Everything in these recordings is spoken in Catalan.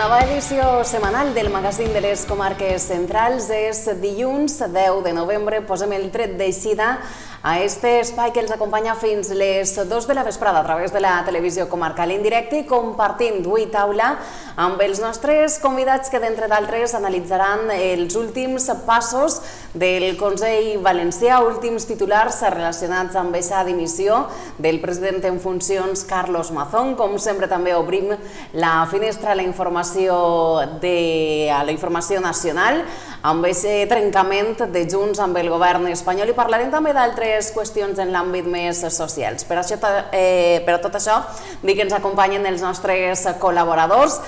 Nova edició setmanal del magazín de les comarques centrals. És dilluns 10 de novembre. Posem el tret d'eixida a este espai que els acompanya fins les 2 de la vesprada a través de la televisió comarcal en directe i compartint avui taula amb els nostres convidats que, d'entre d'altres, analitzaran els últims passos del Consell Valencià, últims titulars relacionats amb aquesta dimissió del president en funcions, Carlos Mazón. Com sempre, també obrim la finestra a la informació nacional amb aquest trencament de Junts amb el govern espanyol i parlarem també d'altres qüestions en l'àmbit més socials. Per a tot això, dic que ens acompanyen els nostres col·laboradors.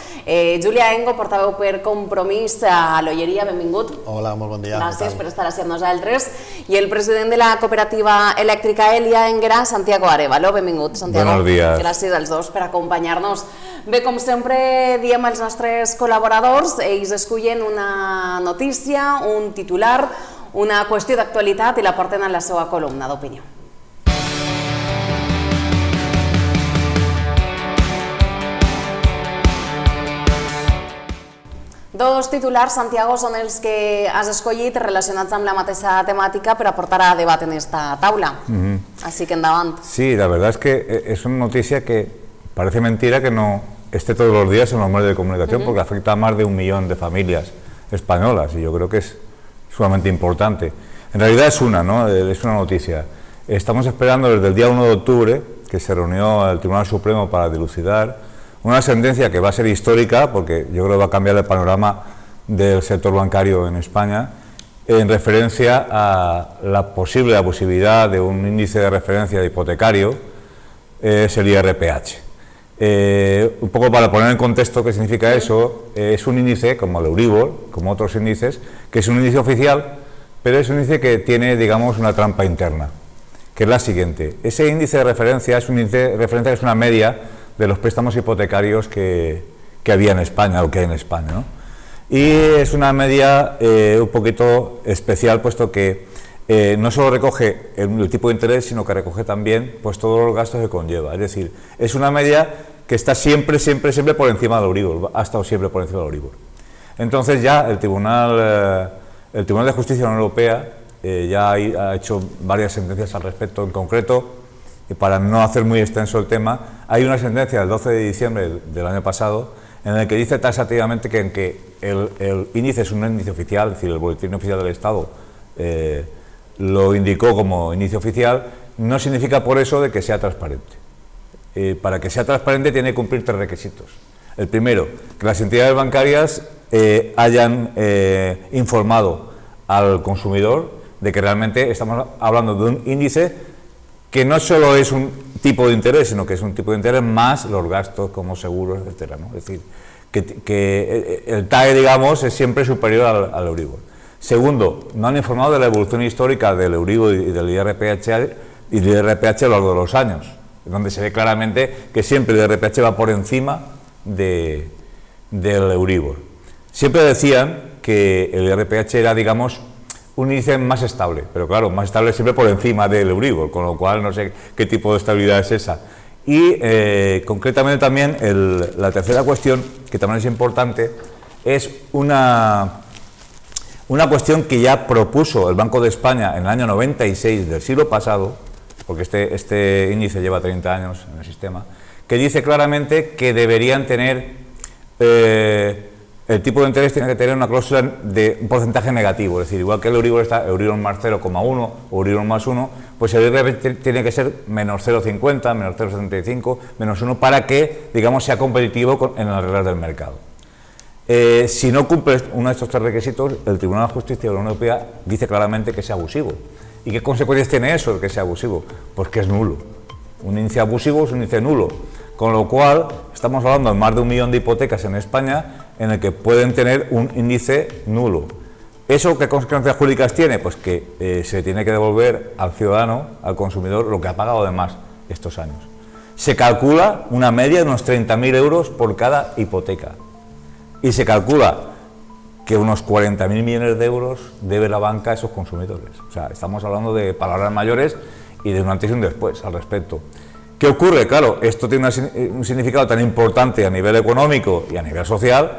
Júlia Engo, portaveu per Compromís a l'Olleria, benvingut. Hola, molt bon dia. Gràcies per estar així amb nosaltres. I el president de la cooperativa elèctrica Elia Enguera, Santiago Arévalo, benvingut, Santiago. Buenos días. Gràcies als dos per acompanyar-nos. Bé, com sempre diem als nostres col·laboradors, ells escullen una notícia, un titular, una qüestió d'actualitat i la porten a la seva columna d'opinió. Dos titulars, Santiago, són els que has escollit relacionats amb la mateixa temàtica per aportar a debat en esta taula. Así que endavant. Sí, la verdad es que es una noticia que parece mentira que no esté todos los días en los medios de comunicación porque afecta a más de 1 millón de familias españolas y yo creo que es sumamente importante. En realidad es una noticia. Estamos esperando desde el día 1 de octubre que se reunió el Tribunal Supremo para dilucidar una sentencia que va a ser histórica porque yo creo que va a cambiar el panorama del sector bancario en España en referencia a la posibilidad de un índice de referencia de hipotecario, es el IRPH. Un poco para poner en contexto qué significa eso, es un índice como el Euribor, como otros índices, que es un índice oficial, pero es un índice que tiene, digamos, una trampa interna, que es la siguiente. Ese índice de referencia es un índice de referencia que es una media de los préstamos hipotecarios que había en España o que hay en España, ¿no? Y es una media un poquito especial, puesto que no solo recoge el tipo de interés, sino que recoge también pues, todos los gastos que conlleva. Es decir, es una media que está siempre por encima del Euribor, ha estado siempre por encima del Euribor. Entonces ya el Tribunal de Justicia de la Unión Europea ya ha hecho varias sentencias al respecto. En concreto, y para no hacer muy extenso el tema, hay una sentencia del 12 de diciembre del año pasado en el que dice taxativamente que aunque el índice es un índice oficial, es decir, el Boletín Oficial del Estado lo indicó como índice oficial, no significa por eso de que sea transparente. Para que sea transparente tiene que cumplir 3 requisitos. El primero, que las entidades bancarias hayan informado al consumidor de que realmente estamos hablando de un índice que no solo es un tipo de interés, sino que es un tipo de interés más los gastos como seguros, etcétera, ¿no? Es decir, que el TAE, digamos, es siempre superior al Euribor. Segundo, no han informado de la evolución histórica del Euribor y del IRPH a lo largo de los años, donde se ve claramente que siempre el IRPH va por encima del Euribor. Siempre decían que el IRPH era, digamos, un índice más estable, pero claro, más estable siempre por encima del Euribor, con lo cual no sé qué tipo de estabilidad es esa. Y concretamente también la tercera cuestión, que también es importante, es una cuestión que ya propuso el Banco de España en el año 96 del siglo pasado, porque este índice lleva 30 años en el sistema, que dice claramente que deberían tener el tipo de interés tiene que tener una cláusula de un porcentaje negativo, es decir, igual que el Euribor está Euribor más 0,1 o Euribor más 1, pues el IRPH tiene que ser menos 0,50, menos 0,75, menos 1, para que, digamos, sea competitivo en las reglas del mercado. Si no cumple uno de estos 3 requisitos, el Tribunal de Justicia de la Unión Europea dice claramente que es abusivo. ¿Y qué consecuencias tiene eso de que sea abusivo? Pues que es nulo. Un índice abusivo es un índice nulo. Con lo cual, estamos hablando de más de 1 millón de hipotecas en España en el que pueden tener un índice nulo. ¿Eso qué consecuencias jurídicas tiene? Pues que se tiene que devolver al ciudadano, al consumidor, lo que ha pagado de más estos años. Se calcula una media de unos 30.000 euros por cada hipoteca. Y se calcula que unos 40.000 millones de euros debe la banca a esos consumidores. O sea, estamos hablando de palabras mayores y de un antes y un después al respecto. ¿Qué ocurre? Claro, esto tiene un significado tan importante a nivel económico y a nivel social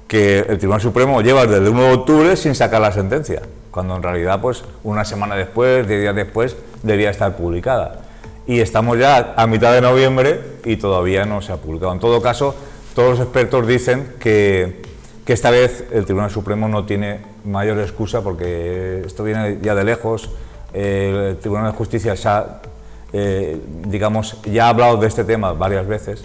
que el Tribunal Supremo lleva desde el 1 de octubre sin sacar la sentencia, cuando en realidad pues una semana después, 10 días después, debía estar publicada. Y estamos ya a mitad de noviembre y todavía no se ha publicado. En todo caso, todos los expertos dicen que esta vez el Tribunal Supremo no tiene mayor excusa porque esto viene ya de lejos. El Tribunal de Justicia ya ha hablado de este tema varias veces.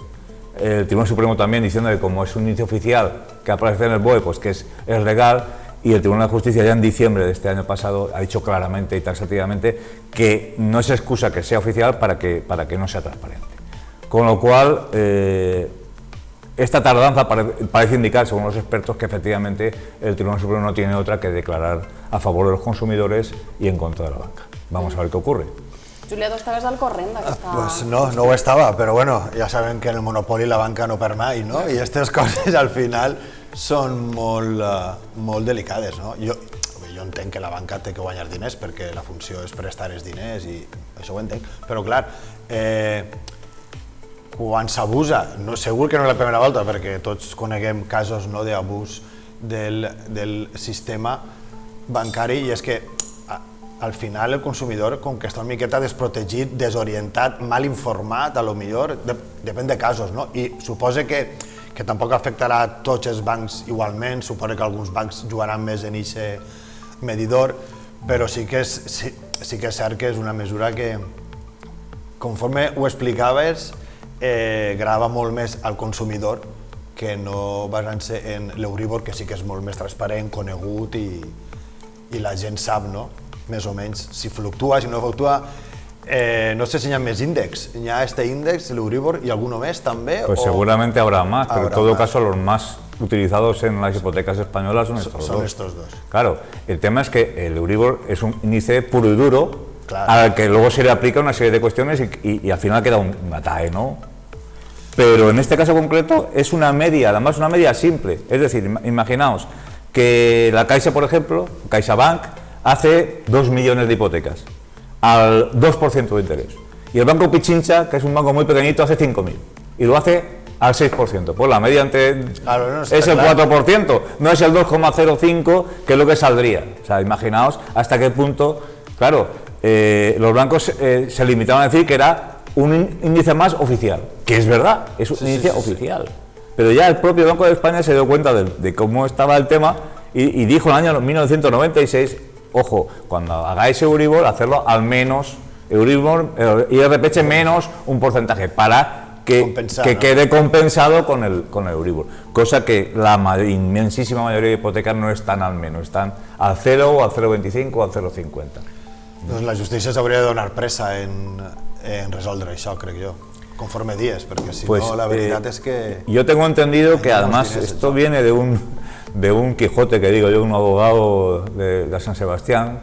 El Tribunal Supremo también diciendo que como es un inicio oficial que aparece en el BOE, pues que es legal, y el Tribunal de Justicia ya en diciembre de este año pasado ha dicho claramente y taxativamente que no es excusa que sea oficial para que no sea transparente. Con lo cual, esta tardanza parece indicar, según los expertos, que efectivamente el Tribunal Supremo no tiene otra que declarar a favor de los consumidores y en contra de la banca. Vamos a ver qué ocurre. Julià, tu estaves al corrent d'aquesta... Pues no ho estava, però bueno, ja sabem que en el monopoli la banca no perd mai, no? I aquestes coses al final són molt delicades, no? Jo entenc que la banca té que guanyar diners perquè la funció és prestar els diners i això ho entenc, però clar, quan s'abusa, segur que no és la primera volta perquè tots coneguem casos d'abús del sistema bancari, i és que al final el consumidor, com que està una miqueta desprotegit, desorientat, mal informat, a lo millor, depèn de casos, no? I suposa que tampoc afectarà a tots els bancs igualment, suposa que alguns bancs jugaran més en aquest medidor, però sí que és cert que és una mesura que, conforme ho explicaves, grava molt més al consumidor que no basant-se en l'Euribor, que sí que és molt més transparent, conegut i la gent sap, no? Més o menys, si fluctua, si no fluctua, no sé si hi ha més índexs. ¿Hi ha este índex, el Euribor, y alguno más también? Pues seguramente habrá más, pero en todo caso los más utilizados en las hipotecas españolas son estos dos. Son estos dos. Claro, el tema es que el Euribor es un índice puro y duro, al que luego se le aplica una serie de cuestiones y al final queda un atae, ¿no? Pero en este caso concreto es una media, además una media simple. Es decir, imaginaos que la Caixa, por ejemplo, CaixaBank, hace 2 millones de hipotecas al 2% de interés. Y el Banco Pichincha, que es un banco muy pequeñito, hace 5.000 y lo hace al 6%. Pues la media es el 4%, no es el 2,05, que es lo que saldría. O sea, imaginaos hasta qué punto, claro, los bancos se limitaban a decir que era un índice más oficial, que es verdad, es un índice oficial. Pero ya el propio Banco de España se dio cuenta de cómo estaba el tema y dijo en el año 1996, ojo, cuando hagáis Euribor, hacerlo al menos, Euribor, IRPH menos un porcentaje, para que quede compensado con el Euribor. Cosa que la inmensísima mayoría de hipotecas no están al menos, están al 0 o al 0,25 o al 0,50. Doncs la justícia s'hauria de donar pressa en resoldre això, crec jo, conforme dies, perquè si no la veritat és que... Yo tengo entendido que además esto viene de un Quijote, que digo yo, un abogado de San Sebastián,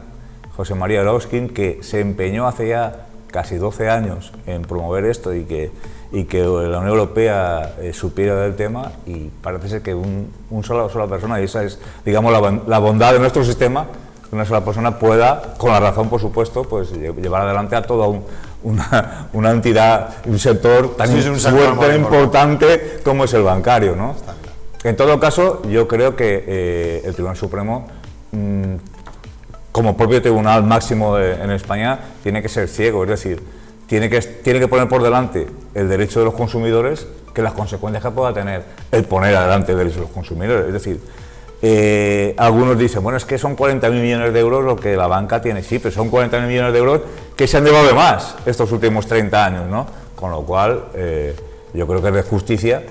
José María Erauskin, que se empeñó hace ya casi 12 años en promover esto y que la Unión Europea supiera del tema, y parece ser que una sola persona, y esa es, digamos, la bondad de nuestro sistema, que una sola persona pueda, con la razón por supuesto, pues llevar adelante a toda una entidad, un sector tan importante como es el bancario, ¿no? En todo caso, yo creo que el Tribunal Supremo, como propio tribunal máximo en España, tiene que ser ciego, es decir, tiene que poner por delante el derecho de los consumidores que las consecuencias que pueda tener el poner adelante el derecho de los consumidores. Es decir, algunos dicen, bueno, es que son 40.000 millones de euros lo que la banca tiene, sí, pero son 40.000 millones de euros que se han llevado de más estos últimos 30 años, ¿no? Con lo cual, yo creo que es de justicia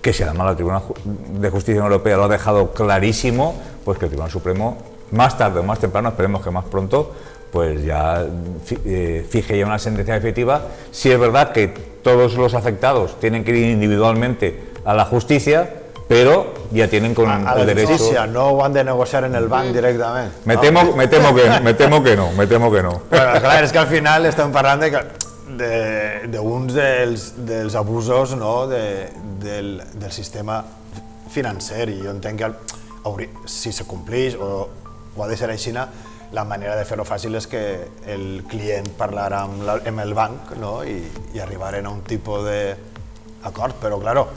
que si además el Tribunal de Justicia Europea lo ha dejado clarísimo, pues que el Tribunal Supremo, más tarde o más temprano, esperemos que más pronto, pues ya fije ya una sentencia definitiva. Si es verdad que todos los afectados tienen que ir individualmente a la justicia, pero ya tienen con el derecho... Justicia, no ho han de negociar en el banc directament. Me temo que no. Bueno, clar, és que al final estem parlant d'uns dels abusos, no, del sistema financer, i jo entenc que si se compleix o ha de ser així, la manera de fer-ho fàcil és que el client parlarà amb el banc, no? I arribaren a un tipus d'acord, però claro,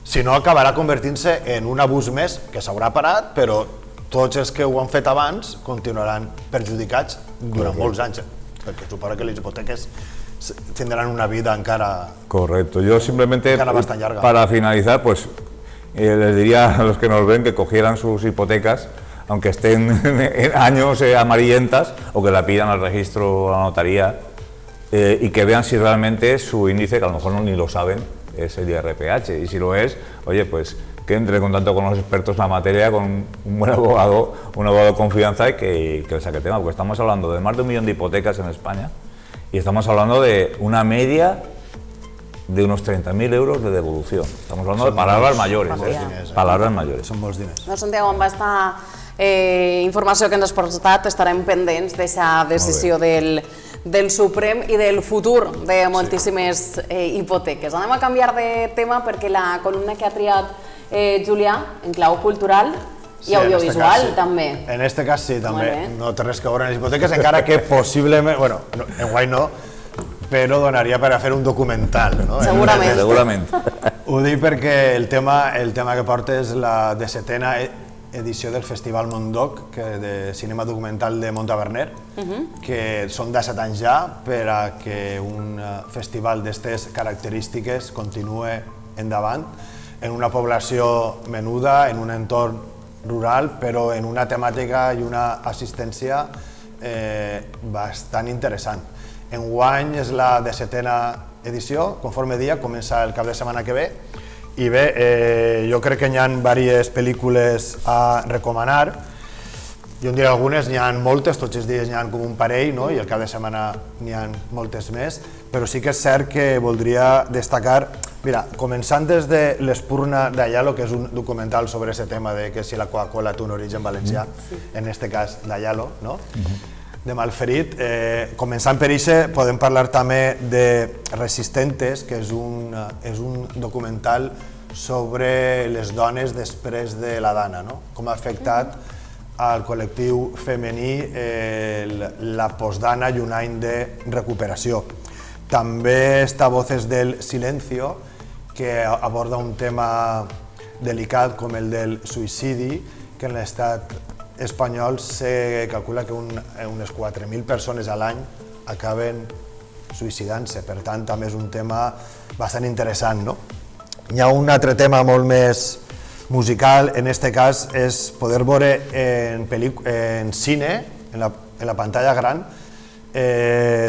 si no acabarà convertint-se en un abús més que s'haurà parat, però tots els que ho han fet abans continuaran perjudicats durant molts anys, perquè suposo que les hipoteques tendrán una vida encara... Correcto. Yo simplemente, bastante larga. para finalizar, pues les diría a los que nos ven que cogieran sus hipotecas, aunque estén en años amarillentas, o que la pidan al registro, a la notaría, y que vean si realmente su índice, que a lo mejor ni lo saben, es el IRPH. Y si lo es, oye, pues que entre en contacto con los expertos en la materia, con un buen abogado, un abogado de confianza y que le saque el tema, porque estamos hablando de más de 1 millón de hipotecas en España y estamos hablando de una media de unos 30.000 euros de devolución. Estamos hablando de palabras mayores, palabras mayores. Són molts diners. No, Santiago, amb aquesta informació que ens has portat estarem pendents d'aquesta decisió del Suprem i del futur de moltíssimes hipoteques. Anem a canviar de tema perquè la columna que ha triat Julià, en clau cultural i audiovisual, també. En aquest cas sí, també. No té res que veure amb les hipoteques, encara que possiblement, bueno, enguany no, però donaria per a fer un documental, no? Segurament. Ho dic perquè el tema que porta és la 17a edició del Festival Mondoc de cinema documental de Montaverner, que són 17 anys ja per a que un festival d'aquestes característiques continuï endavant en una població menuda, en un entorn rural, però en una temàtica i una assistència bastant interessant. Enguany és la 17a edició, conforme dia, comença el cap de setmana que ve, i bé, jo crec que hi ha diverses pel·lícules a recomanar. Jo en diré algunes, n'hi ha moltes, tots els dies n'hi ha com un parell, no? I el cap de setmana n'hi ha moltes més, però sí que és cert que voldria destacar, mira, començant des de l'Espurna d'Ayalo, que és un documental sobre aquest tema de que si la Coca-Cola té un origen valencià, en aquest cas d'Ayalo, no? De Malferit. Començant per això, podem parlar també de Resistentes, que és un documental sobre les dones després de la Dana, no? Com ha afectat al col·lectiu femení la postdana i un any de recuperació. També està Voces del Silencio, que aborda un tema delicat com el del suïcidi, que en l'estat espanyol se calcula que unes 4.000 persones a l'any acaben suïcidant-se. Per tant, també és un tema bastant interessant, no? Hi ha un altre tema molt més musical, en aquest cas, és poder veure en cine, en la pantalla gran,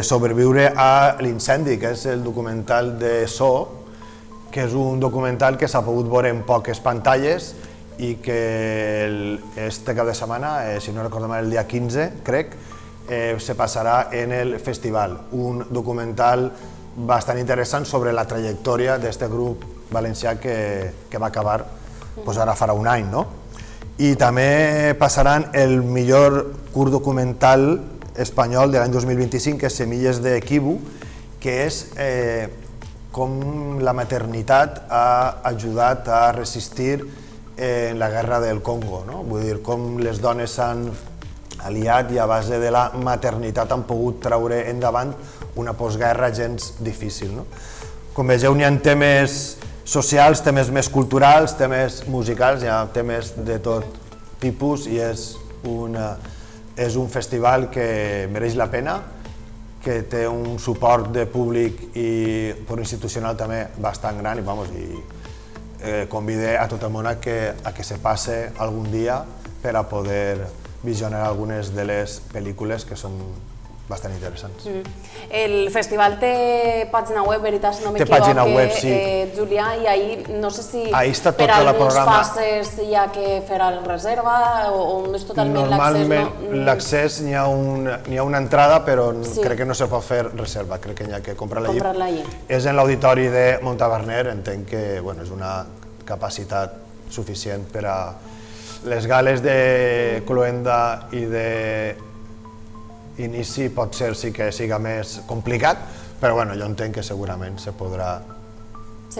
Sobreviure a l'incendi, que és el documental de So, que és un documental que s'ha pogut veure en poques pantalles i que este cap de setmana, si no recordo mal, el dia 15, crec, se passarà en el festival. Un documental bastant interessant sobre la trajectòria d'aquest grup valencià que va acabar ara farà un any, no? I també passaran el millor curt documental espanyol de l'any 2025, que és Semilles de Kivu, que és com la maternitat ha ajudat a resistir en la guerra del Congo, no? Vull dir, com les dones s'han aliat i a base de la maternitat han pogut treure endavant una postguerra gens difícil, no? Com vegeu, n'hi ha temes socials, temes més culturals, temes musicals, hi ha temes de tot tipus i és un festival que mereix la pena, que té un suport de públic i institucional també bastant gran i convide a tot el món a que se passe algun dia per a poder visionar algunes de les pel·lícules que són bastant interessants. El festival té pàgina web, veritat, si no m'equivoc, té pàgina web, sí. Julià, i ahir no sé si per alguns passes hi ha que fer reserva o és totalment l'accés? Normalment l'accés n'hi ha una entrada, però crec que no se pot fer reserva, crec que hi ha que comprar-la allí. És en l'auditori de Montaverner, entenc que és una capacitat suficient per a les gales de cloenda i de inici pot ser sí que siga més complicat, però jo entenc que segurament se podrà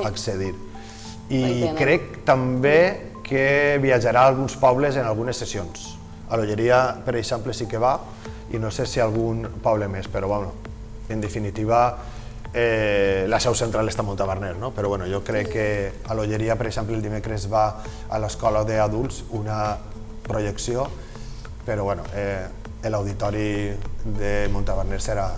accedir. I crec també que viatjarà a alguns pobles en algunes sessions. A l'Olleria, per exemple, sí que va, i no sé si algun poble més, però bueno, en definitiva la seu central està a Montaverner, no? Però bueno, jo crec que a l'Olleria, per exemple, el dimecres va a l'escola d'adults una projecció, però bueno, l'auditori de Montaverner serà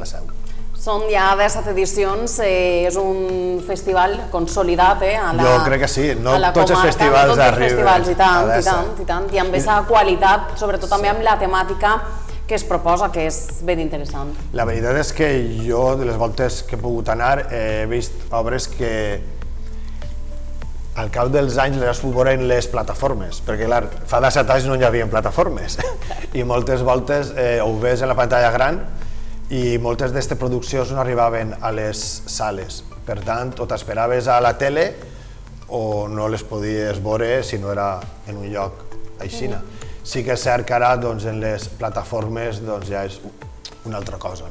la seu. Són ja 17 edicions, és un festival consolidat a la Jo crec que sí, no a la tots els comarca, festivals no tots els arriben festivals, i tant, a i tant, i tant, i amb aquesta qualitat, sobretot també amb la temàtica que es proposa, que és ben interessant. La veritat és que jo, de les voltes que he pogut anar, he vist obres que al cap dels anys les has pogut veure en les plataformes, perquè clar, fa 17 anys no hi havia plataformes i moltes voltes ho ves en la pantalla gran i moltes d'aquestes produccions no arribaven a les sales. Per tant, o t'esperaves a la tele o no les podies veure si no era en un lloc aixina. Sí que és cert que ara en les plataformes ja és una altra cosa.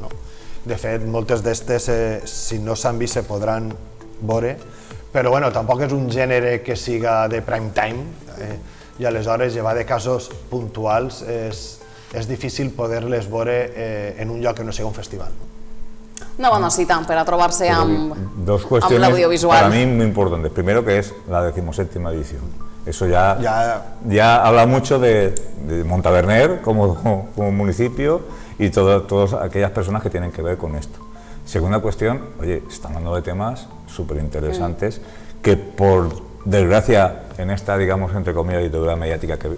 De fet, moltes d'estes, si no s'han vist, se podran veure, però tampoc és un gènere que siga de prime time i aleshores, llevar de casos puntuals, és difícil poder-les veure en un lloc que no sigui un festival. Una bona cita per a trobar-se amb dos cuestiones l'audiovisual. Para mí muy importantes. Primero, que es la 17ª edición. Eso ya habla mucho de Montaverner como municipio y todas aquellas personas que tienen que ver con esto. Segunda cuestión, oye, están hablando de temas súper interesantes que por desgracia en esta, digamos, entre comillas, dictadura mediática que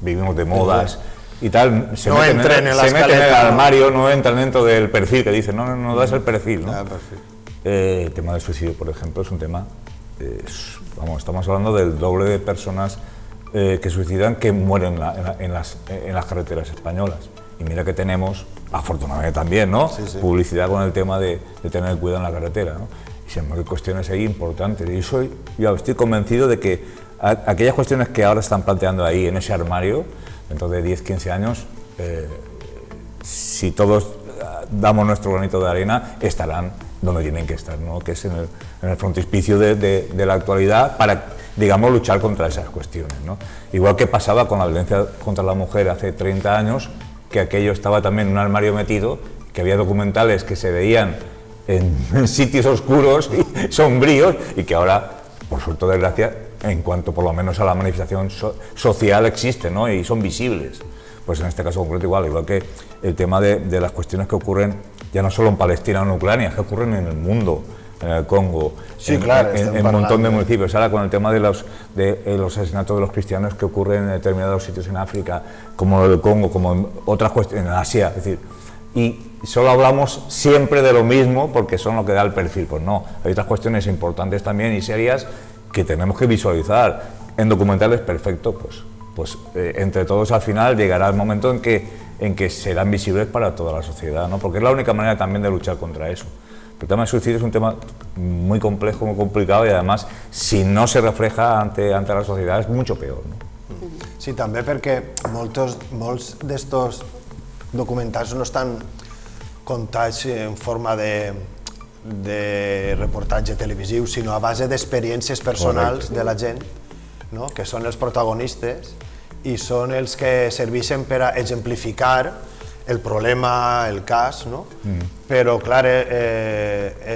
vivimos de modas y tal, se meten en el armario, no entran dentro del perfil que dicen, no das el perfil, ¿no? El tema del suicidio, por ejemplo, es un tema, estamos hablando del doble de personas que suicidan que mueren en las carreteras españolas. Y mira que tenemos, afortunadamente también, ¿no? Publicidad con el tema de tener cuidado en la carretera, ¿no? Y sin embargo hay cuestiones ahí importantes. Y yo estoy convencido de que aquellas cuestiones que ahora están planteando ahí en ese armario, dentro de 10, 15 años, si todos damos nuestro granito de arena, estarán donde tienen que estar, ¿no? Que es en el frontispicio de la actualidad para, digamos, luchar contra esas cuestiones, ¿no? Igual que pasaba con la violencia contra la mujer hace 30 años, que aquello estaba también en un armario metido, que había documentales que se veían en sitios oscuros y sombríos y que ahora, por suerte o desgracia, en cuanto por lo menos a la manifestación social existen, ¿no? Y son visibles. Pues en este caso concreto igual que el tema de las cuestiones que ocurren ya no solo en Palestina o en Ucrania, que ocurren en el mundo, en el Congo, en un montón de municipios. Ahora con el tema de los asesinatos de los cristianos que ocurren en determinados sitios en África, como el Congo, como en otras cuestiones, en Asia, es decir, y solo hablamos siempre de lo mismo porque son lo que da el perfil. Pues no, hay otras cuestiones importantes también y serias que tenemos que visualizar. En documentales, perfecto, pues entre todos al final llegará el momento en que serán visibles para toda la sociedad, ¿no? Porque es la única manera también de luchar contra eso. El tema del suicidio es un tema muy complejo, muy complicado y además si no se refleja ante la sociedad es mucho peor, ¿no? Sí, també perquè molts d'estos documentals no estan contats en forma de reportatge televisiu, sinó a base d'experiències personals de la gent, no? Que són els protagonistes i són els que serveixen per a exemplificar el problema, el cas, no? Però, clar,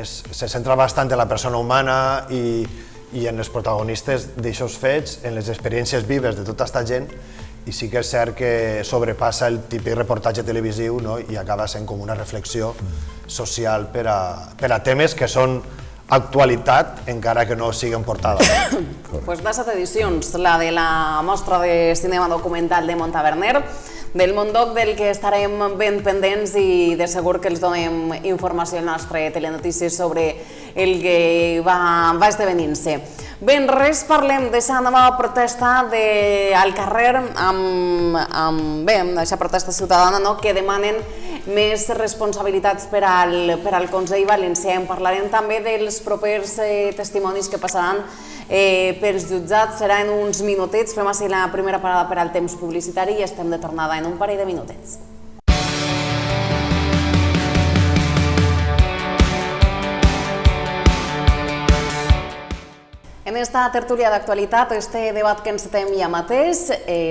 se centra bastant en la persona humana i en els protagonistes d'aixòs fets, en les experiències vives de tota aquesta gent, i sí que és cert que sobrepassa el típic reportatge televisiu, no? I acaba sent com una reflexió social per a temes que són actualitat, encara que no siguin portada. Pues 17 edicions, la de la mostra de cinema documental de Montaverner, del Mondoc, del que estarem ben pendents i de segur que els donem informació al nostre Telenotícies sobre el que va esdevenint-se. Ben, res parlem d'aquesta nova protesta al carrer amb aquesta protesta ciutadana que demanen més responsabilitats per al Consell Valencià. En parlarem també dels propers testimonis que passaran pels jutjats. Serà en uns minutets. Fem així la primera parada per al temps publicitari i estem de tornada en un parell de minutets. En esta tertúlia d'actualitat, este debat que encetem ja mateix,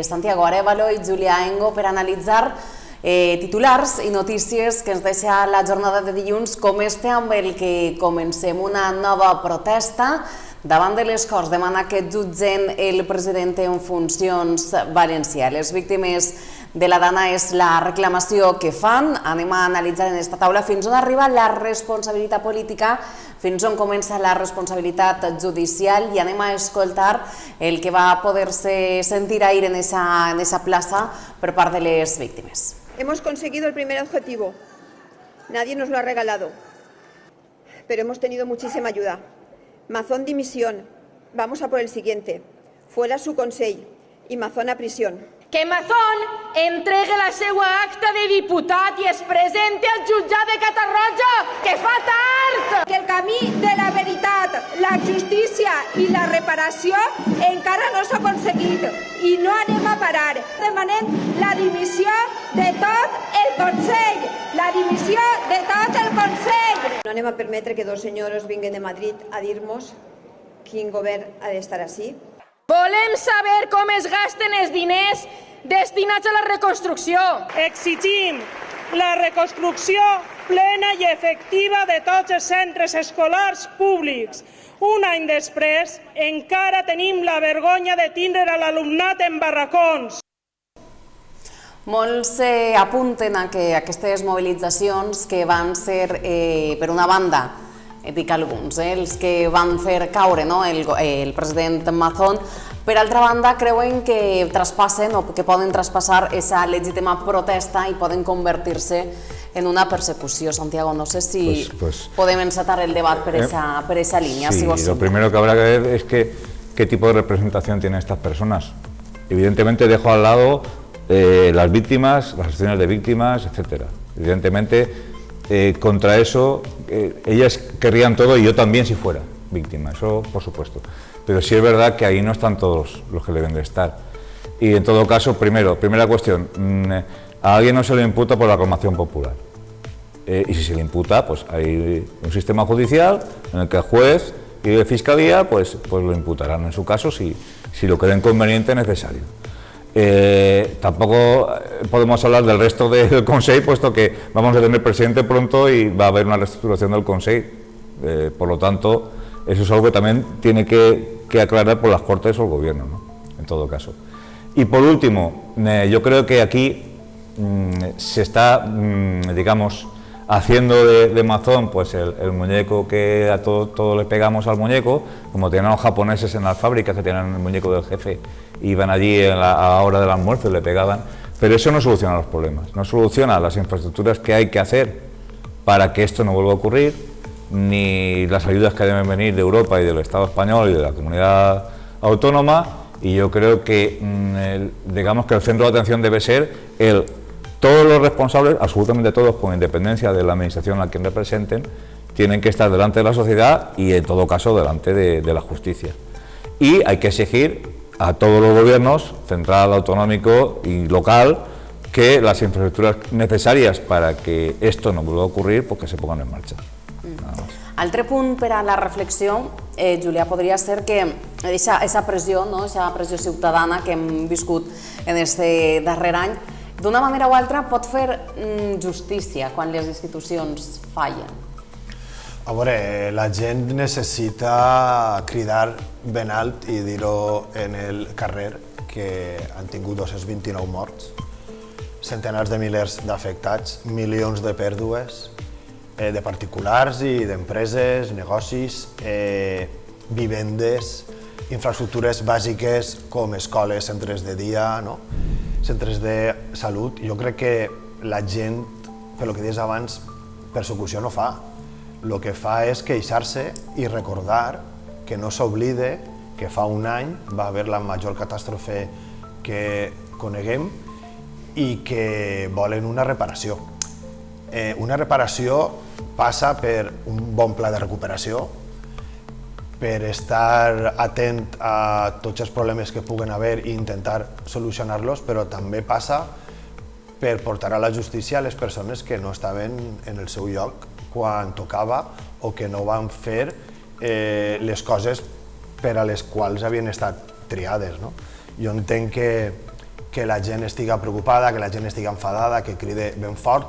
Santiago Arévalo i Julià Engo per analitzar titulars i notícies que ens deixa la jornada de dilluns, com este amb el que comencem una nova protesta davant de les Corts. Demana que jutgen el president en funcions valencià. Les víctimes de la Dana és la reclamació que fan. Anem a analitzar en esta taula fins on arriba la responsabilitat política, fins on comença la responsabilitat judicial, i anem a escoltar el que va poder-se sentir ahir en esa plaça per part de les víctimes. Hemos conseguido el primer objetivo. Nadie nos lo ha regalado, pero hemos tenido muchísima ayuda. Mazón dimisión. Vamos a por el siguiente. Fuera su consell i Mazón a prisión. Que Mazón entregue la seva acta de diputat i es presenti al jutjat de Catarroja, que fa tard! Que el camí de la veritat, la justícia i la reparació encara no s'ha aconseguit i no anem a parar. Demanem la dimissió de tot el Consell! La dimissió de tot el Consell! No anem a permetre que dos senyors vinguin de Madrid a dir-nos quin govern ha d'estar així. Volem saber com es gasten els diners destinats a la reconstrucció. Exigim la reconstrucció plena i efectiva de tots els centres escolars públics. Un any després, encara tenim la vergonya de tindre l'alumnat en barracons. Molts apunten a que aquestes mobilitzacions que van ser, per una banda, dic alguns, els que van fer caure el president Mazón, per altra banda creuen que traspassen o que poden traspassar aquesta legítima protesta i poden convertir-se en una persecució. Santiago, no sé si podem encetar el debat per esa línia. Sí, lo primero que habrá que ver es qué tipo de representación tienen estas personas. Evidentemente dejo al lado las víctimas, las asociaciones de víctimas, etcétera. Evidentemente contra eso ellas querrían todo, y yo también si fuera víctima, eso por supuesto. Pero sí es verdad que ahí no están todos los que deben de estar. Y en todo caso, primera cuestión, a alguien no se le imputa por la aclamación popular. Y si se le imputa, pues hay un sistema judicial en el que el juez y la fiscalía pues lo imputarán en su caso si lo creen conveniente y necesario. Tampoco podemos hablar del resto del Consell, puesto que vamos a tener presidente pronto y va a haber una reestructuración del Consell. Por lo tanto, eso es algo que también tiene que aclarar por las Cortes o el Gobierno, ¿no? En todo caso. Y por último, yo creo que aquí se está, digamos, haciendo de Mazón pues el muñeco que a todos le pegamos al muñeco, como tenían los japoneses en las fábricas que tenían el muñeco del jefe, iban allí a la hora del almuerzo y le pegaban, pero eso no soluciona los problemas, no soluciona las infraestructuras que hay que hacer para que esto no vuelva a ocurrir, ni las ayudas que deben venir de Europa y del Estado español y de la comunidad autónoma. Y yo creo que digamos que el centro de atención debe ser todos los responsables, absolutamente todos, con independencia de la administración a quien representen, tienen que estar delante de la sociedad y en todo caso delante de la justicia. Y hay que exigir a todos los gobiernos, central, autonómico y local, que las infraestructuras necesarias para que esto no vuelva a ocurrir, pues que se pongan en marcha. Altre punt per a la reflexió, Julià, podria ser que aquesta pressió, aquesta pressió ciutadana que hem viscut en aquest darrer any, d'una manera o altra pot fer justícia quan les institucions fallen. A veure, la gent necessita cridar ben alt i dir-ho en el carrer que han tingut 229 morts, centenars de milers d'afectats, milions de pèrdues, de particulars i d'empreses, negocis, vivendes, infraestructures bàsiques com escoles, centres de dia, centres de salut. Jo crec que la gent, pel que deies abans, persecució no fa. El que fa és queixar-se i recordar que no s'oblide que fa un any va haver la major catàstrofe que coneguem i que volen una reparació. Una reparació passa per un bon pla de recuperació, per estar atent a tots els problemes que puguen haver i intentar solucionar-los, però també passa per portar a la justícia a les persones que no estaven en el seu lloc quan tocava o que no van fer les coses per a les quals havien estat triades. No? Jo entenc que la gent estigui preocupada, que la gent estigui enfadada, que cride ben fort,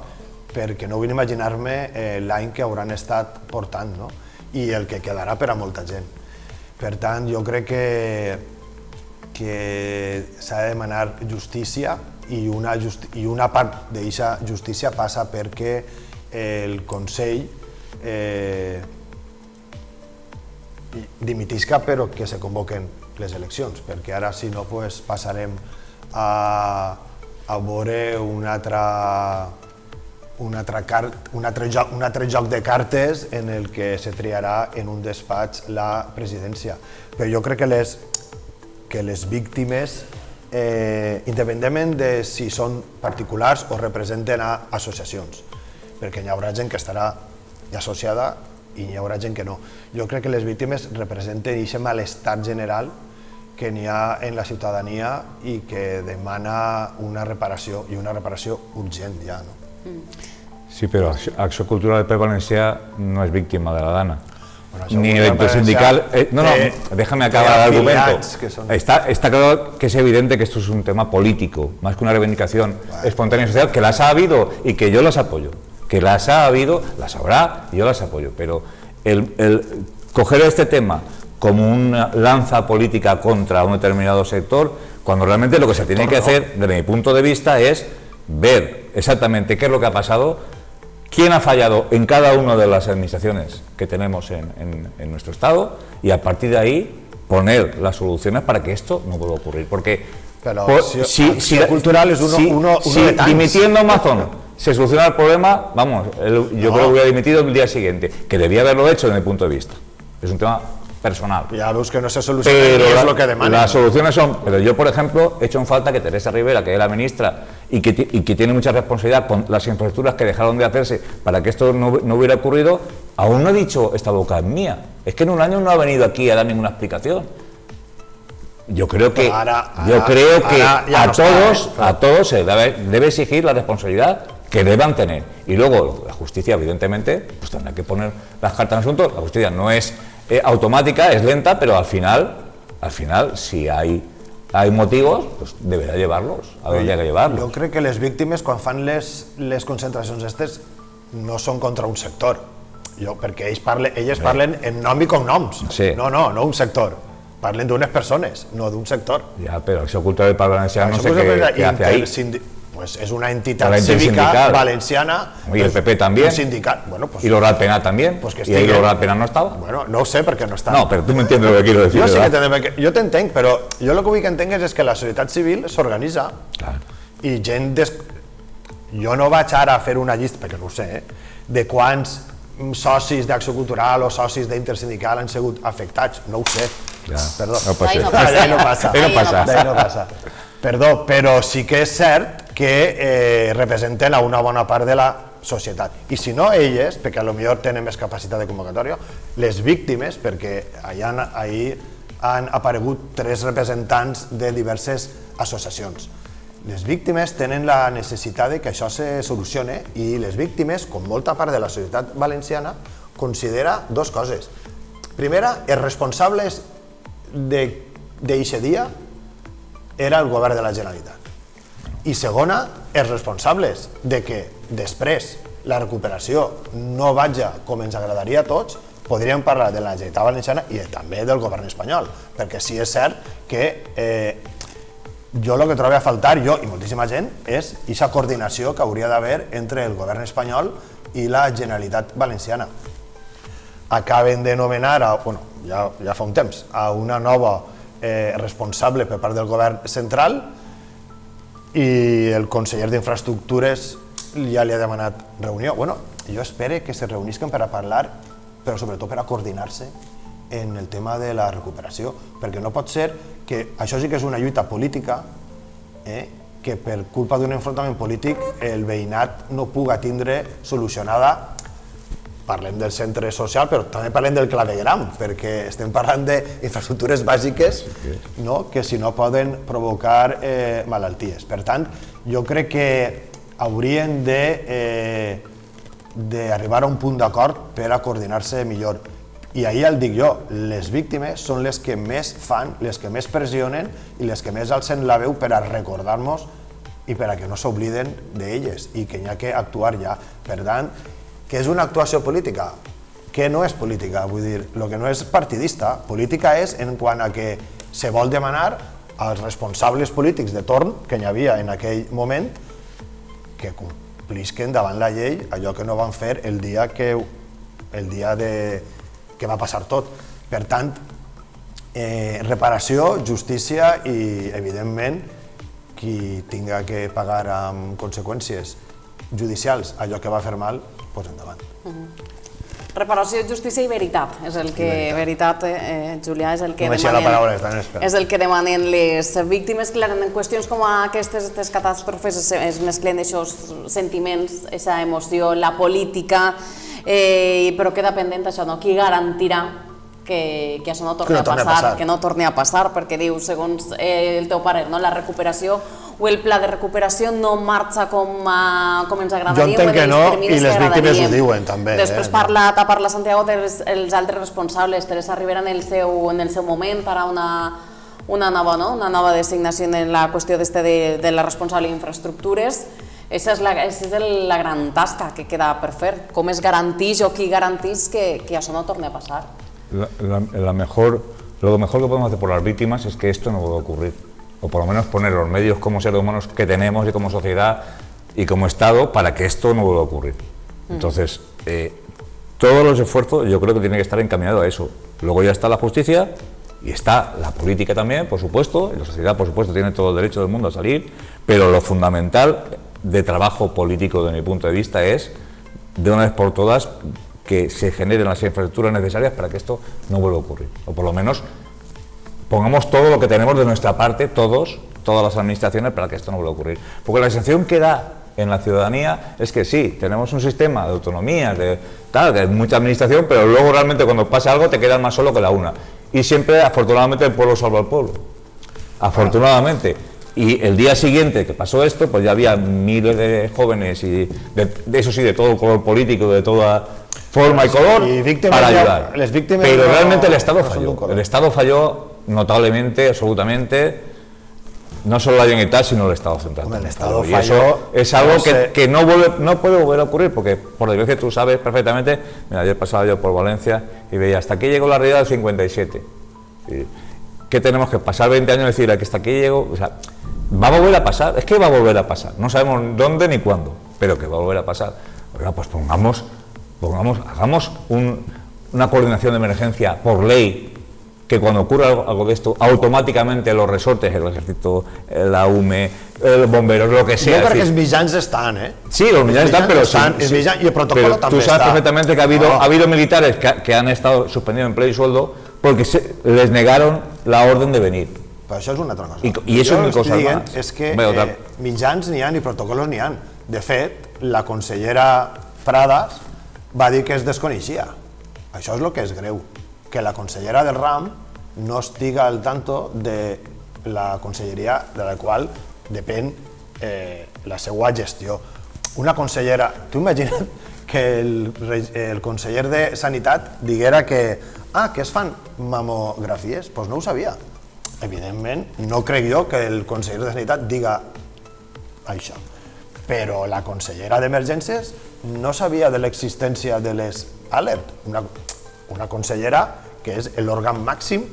perquè no vull imaginar-me l'any que hauran estat portant, no? I el que quedarà per a molta gent. Per tant, jo crec que s'ha de demanar justícia i una part d'aquesta justícia passa perquè el Consell dimitisca però que se convoquen les eleccions, perquè ara si no passarem a veure un altre joc de cartes en el que se triarà en un despatx la presidència. Però jo crec que les víctimes, independentment de si són particulars o representen associacions, perquè hi haurà gent que estarà associada i hi haurà gent que no. Jo crec que les víctimes representen aquest malestar general que n'hi ha en la ciutadania i que demana una reparació, i una reparació urgent ja. Sí, però Acció Cultural del País Valencià no es víctima de la Dana. Ni el intersindical... No, déjame acabar el argumento. Está claro que es evidente que esto es un tema político, más que una reivindicación espontánea y social, que las ha habido y que yo las apoyo. Que las ha habido, las habrá y yo las apoyo. Pero el coger este tema como una lanza política contra un determinado sector, cuando realmente lo que se tiene que hacer, desde mi punto de vista, es ver exactamente qué es lo que ha pasado, quién ha fallado en cada una de las administraciones que tenemos en nuestro Estado y a partir de ahí poner las soluciones para que esto no vuelva a ocurrir. Porque si cultural es uno de tantos. Dimitiendo Amazon se soluciona el problema, vamos, yo creo que hubiera dimitido el día siguiente, que debía haberlo hecho desde mi punto de vista. Es un tema personal. Ya ves que no se soluciona, pero es lo que demanda. Las soluciones son, pero yo por ejemplo he hecho en falta que Teresa Rivera, que es la ministra y que tiene mucha responsabilidad con las infraestructuras que dejaron de hacerse para que esto no hubiera ocurrido, aún no ha dicho esta boca es mía. Es que en un año no ha venido aquí a dar ninguna explicación. Yo creo que a todos se debe exigir la responsabilidad que deban tener. Y luego la justicia, evidentemente, pues tendrá que poner las cartas en el asunto. La justicia no es automática, es lenta, pero al final si hay motivos, pues deberá llevarlos a donde haya que llevarlos. Jo crec que les víctimes, quan fan les concentracions aquestes, no són contra un sector, perquè elles parlen en nom i cognoms. No un sector. Parlen d'unes persones, no d'un sector. Ja, però Acció Cultural del País Valencià no sé què hace ahí. Pues es una entidad cívica valenciana. Y el PP también. Un sindicat. Bueno, pues, y Loral Penal también. Pues que y ahí Loral Penal no estaba. Bueno, no ho sé perquè no estava. No, però tu m'entiendes el que quiero decir. Jo sí que t'entenc, jo t'entenc, però jo el que vull que entengues és que la societat civil s'organitza i gent... Jo no vaig ara a fer una llista, perquè no ho sé, de quants socis d'Acció Cultural o socis d'Intersindical han sigut afectats. No ho sé. Perdó. No passa. Perdó, però sí que és cert que representen a una bona part de la societat. I si no elles, perquè potser tenen més capacitat de convocatòria, les víctimes, perquè ahir han aparegut 3 representants de diverses associacions. Les víctimes tenen la necessitat de que això se solucione i les víctimes, com molta part de la societat valenciana, considera 2 coses. Primera, els responsables d'aquest dia era el govern de la Generalitat. I segona, els responsables de que després la recuperació no vagi com ens agradaria a tots, podríem parlar de la Generalitat Valenciana i també del govern espanyol, perquè sí és cert que jo el que trobo a faltar, jo i moltíssima gent, és aquesta coordinació que hauria d'haver entre el govern espanyol i la Generalitat Valenciana. Acaben de nomenar, ja fa un temps, a una nova responsable per part del govern central i el conseller d'Infraestructures ja li ha demanat reunió. Jo espero que se reunisquen per a parlar, però sobretot per a coordinar-se en el tema de la recuperació, perquè no pot ser que això sí que és una lluita política, que per culpa d'un enfrontament polític el veïnat no puga tindre solucionada. Parlem del centre social, però també parlem del clavegram, perquè estem parlant d'infraestructures bàsiques que si no poden provocar malalties. Per tant, jo crec que haurien d'arribar a un punt d'acord per a coordinar-se millor. I ahir el dic jo, les víctimes són les que més fan, les que més pressionen i les que més alcen la veu per a recordar-nos i per a que no s'obliden d'elles i que hi ha que actuar ja. Per tant, què és una actuació política? Què no és política? Vull dir, el que no és partidista, política és en quant a que se vol demanar als responsables polítics de torn que hi havia en aquell moment que complisquen davant la llei allò que no van fer el dia que va passar tot. Per tant, reparació, justícia i, evidentment, qui tinga que pagar amb conseqüències judicials allò que va fer mal, doncs endavant. Reparació, justícia i veritat, és el que, veritat, Julià, és el que demanen les víctimes. Clar, en qüestions com aquestes catàstrofes es mesclen aquests sentiments, aquesta emoció, la política, però queda pendent això, no? Qui garantirà que això no torni a passar, que no torni a passar, perquè diu, segons el teu parer, la recuperació o el pla de recuperació no marxa com ens agradaria. Jo entenc que no, i les víctimes ho diuen també. Després parla Santiago dels altres responsables, Teresa Rivera en el seu moment, ara una nova designació en la qüestió de la responsable d'infraestructures. Aquesta és la gran tasca que queda per fer. Com es garanteix o qui garanteix que això no torni a passar? Lo mejor que podemos hacer por las víctimas es que esto no vuelva a ocurrir. O por lo menos poner los medios como seres humanos que tenemos y como sociedad y como Estado para que esto no vuelva a ocurrir. Entonces, todos los esfuerzos yo creo que tienen que estar encaminados a eso. Luego ya está la justicia y está la política también, por supuesto, y la sociedad, por supuesto, tiene todo el derecho del mundo a salir, pero lo fundamental de trabajo político, desde mi punto de vista, es, de una vez por todas, que se generen las infraestructuras necesarias para que esto no vuelva a ocurrir. O por lo menos pongamos todo lo que tenemos de nuestra parte, todas las administraciones, para que esto no vuelva a ocurrir. Porque la sensación que da en la ciudadanía es que sí, tenemos un sistema de autonomía, de mucha administración, pero luego realmente cuando pasa algo te quedas más solo que la una. Y siempre, afortunadamente, el pueblo salva al pueblo. Afortunadamente. Y el día siguiente que pasó esto, pues ya había miles de jóvenes, y eso sí, de todo color político, de toda forma y color, para ayudar. Pero realmente el Estado falló. El Estado falló notablemente, absolutamente, no solo la Generalitat, sino el Estado central. El Estado falló. Y eso es algo que no puede volver a ocurrir, porque por desgracia tú sabes perfectamente. Mira, ayer pasaba yo por Valencia y veía, hasta aquí llegó la realidad del 57. ¿Qué tenemos que pasar 20 años y decir, que hasta aquí llegó? O sea, va a volver a pasar, es que va a volver a pasar. No sabemos dónde ni cuándo, pero que va a volver a pasar. Ahora, pues hagamos una coordinación de emergencia por ley, que cuando ocurra algo de esto, automáticamente los resortes, el ejército, la UME, los bomberos, lo que sea. No, perquè els mitjans estan, Sí, los mitjans están, pero y el protocolo también está. Tú sabes perfectamente que ha habido militares que han estado suspendidos empleo y sueldo porque les negaron la orden de venir. Però això és una altra cosa. I això és una cosa més. És que mitjans n'hi ha i protocolos n'hi ha. De fet, la consellera Pradas va dir que es desconeixia. Això és el que és greu, que la consellera del RAM no estiga al tanto de la conselleria de la qual depèn la seva gestió. Una consellera... Tu imagina't que el conseller de Sanitat diguera que es fan mamografies? Doncs no ho sabia. Evidentment, no crec jo que el conseller de Sanitat diga això. Però la consellera d'Emergències no sabia de l'existència de les ALERT. Una consellera que és l'òrgan màxim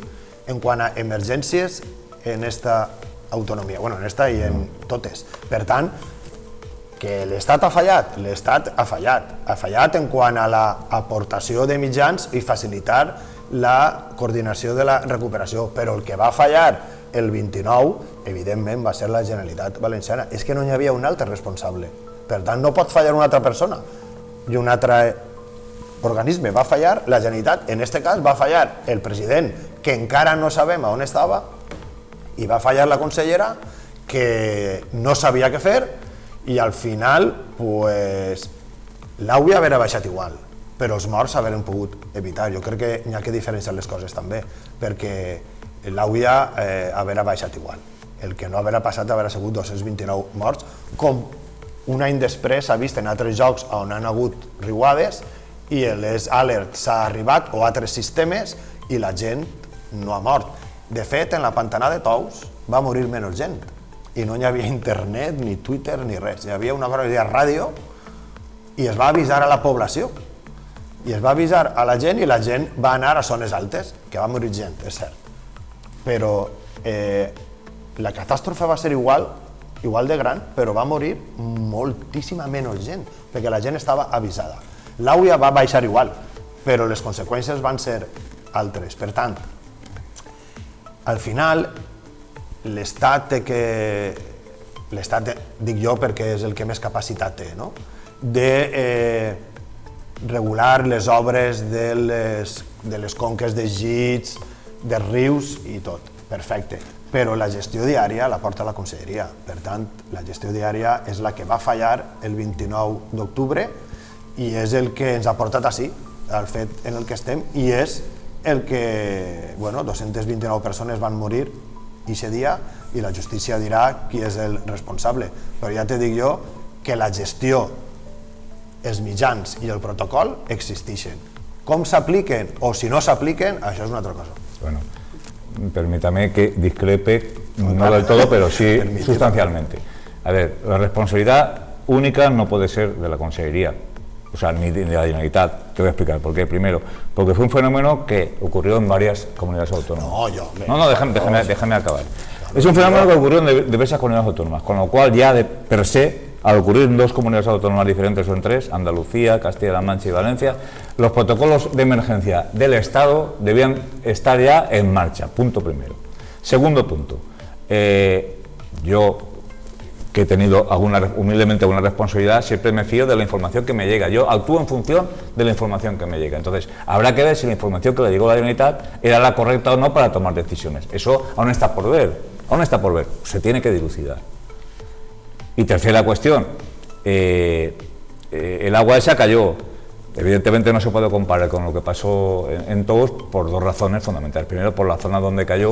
en quant a emergències en esta autonomia, en esta i en totes. Per tant, que l'Estat ha fallat, l'Estat ha fallat. Ha fallat en quant a l'aportació de mitjans i facilitar la coordinació de la recuperació, però el que va fallar el 29, evidentment, va ser la Generalitat Valenciana. És que no hi havia un altre responsable. Per tant, no pot fallar una altra persona i un altre organisme. Va fallar la Generalitat. En aquest cas va fallar el president, que encara no sabem on estava, i va fallar la consellera, que no sabia què fer, i al final l'hauria d'haver baixat igual, però els morts s'haurien pogut evitar. Jo crec que hi ha que diferenciar les coses també, perquè l'hauria d'haver baixat igual. El que no haurà passat haurà sigut 229 morts, com un any després s'ha vist en altres jocs on han hagut riuades i les alerts s'ha arribat o altres sistemes i la gent no ha mort. De fet, en la Pantanal de Tous va morir menys gent i no hi havia internet, ni Twitter, ni res. Hi havia una cosa que es deia ràdio i es va avisar a la població. I es va avisar a la gent i la gent va anar a zones altes, que va morir gent, és cert. Però la catàstrofe va ser igual de gran, però va morir moltíssima menys gent, perquè la gent estava avisada. L'AUIA va baixar igual, però les conseqüències van ser altres. Per tant, al final, l'Estat dic jo perquè és el que més capacitat té, no? De regular les obres de les conques de llits, dels rius i tot, perfecte. Però la gestió diària la porta la conselleria. Per tant, la gestió diària és la que va fallar el 29 d'octubre i és el que ens ha portat així, al fet en el que estem, i és el que 229 persones van morir aquest dia i la justícia dirà qui és el responsable. Però ja te dic jo que la gestió, els mitjans i el protocol existeixen. Com s'apliquen o si no s'apliquen, això és una altra cosa. Bueno, permítame que discrepe, no del todo, pero sí sustancialmente. A ver, la responsabilidad única no puede ser de la Consellería, o sea, ni de la Generalitat. Te voy a explicar por qué. Primero, porque fue un fenómeno que ocurrió en varias comunidades autónomas. Déjame acabar. Es un fenómeno que ocurrió en diversas comunidades autónomas, con lo cual ya de per se, al ocurrir en dos comunidades autónomas diferentes o en tres, Andalucía, Castilla-La Mancha y Valencia, los protocolos de emergencia del Estado debían estar ya en marcha, punto primero. Segundo punto, yo que he tenido humildemente alguna responsabilidad, siempre me fío de la información que me llega. Yo actúo en función de la información que me llega. Entonces, habrá que ver si la información que le llegó a la Generalitat era la correcta o no para tomar decisiones. Eso aún está por ver, se tiene que dilucidar. Y tercera cuestión, el agua esa cayó. Evidentemente no se puede comparar con lo que pasó en Tous por dos razones fundamentales. Primero, por la zona donde cayó,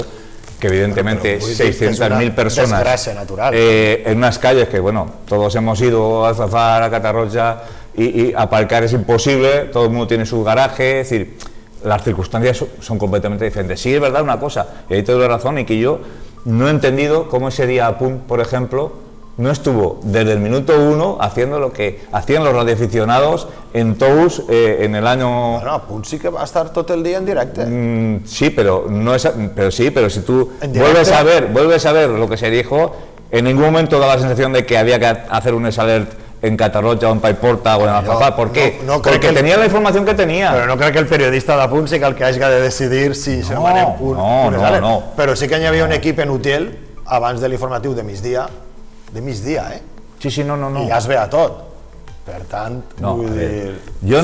que evidentemente 600.000 personas en unas calles que, todos hemos ido a Alfafar, a Catarroja, y aparcar es imposible, todo el mundo tiene su garaje, es decir, las circunstancias son completamente diferentes. Sí, es verdad una cosa, y ahí te doy la razón, y que yo no he entendido cómo ese día Apunt, por ejemplo, no estuvo desde el minuto 1 haciendo lo que hacían los radioaficionados en Tous en el año... Bueno, Apunt sí que va a estar todo el día en directo. Sí, pero si tú vuelves a ver lo que se dijo, en ningún momento da la sensación de que había que hacer un alert en Catarroja o en Paiporta o en Alfafar. ¿Por qué? Porque tenía la información que tenía. Pero no creo que el periodista d'Apunt sigui el que hagi de decidir si se demanem un alert. No. Però sí que hi havia un equip en Utiel abans de l'informatiu de migdia, Sí, no. I ja es ve a tot. Per tant, vull dir,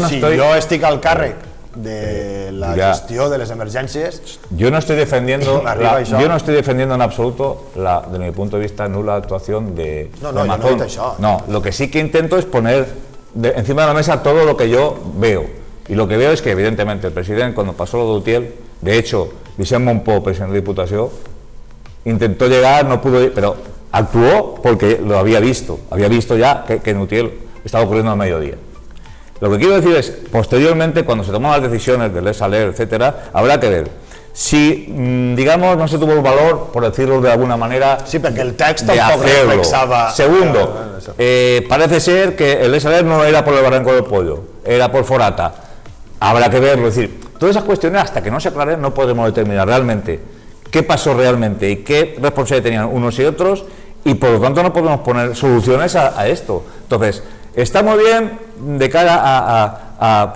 si jo estic al càrrec de la gestió de les emergències... Yo no estoy defendiendo en absoluto, desde mi punto de vista, nula actuación de Amazon. No, lo que sí que intento es poner encima de la mesa todo lo que yo veo. Y lo que veo es que, evidentemente, el presidente, cuando pasó lo de Utiel, de hecho, Vicent Monpó, presidente de Diputación, intentó llegar, no pudo ir, pero actuó porque lo había visto ya que en Utiel estaba ocurriendo al mediodía. Lo que quiero decir es, posteriormente, cuando se toman las decisiones del alert, etcétera, habrá que ver si, digamos, no se tuvo el valor, por decirlo de alguna manera, sí, porque el texto de hacerlo. Segundo, parece ser que el alert no era por el Barranco del Pollo, era por Forata. Habrá que verlo, es decir, todas esas cuestiones, hasta que no se aclaren, no podremos determinar realmente qué pasó realmente y qué responsabilidad tenían unos y otros, y por lo tanto no podemos poner soluciones a esto. Entonces, está muy bien de cara a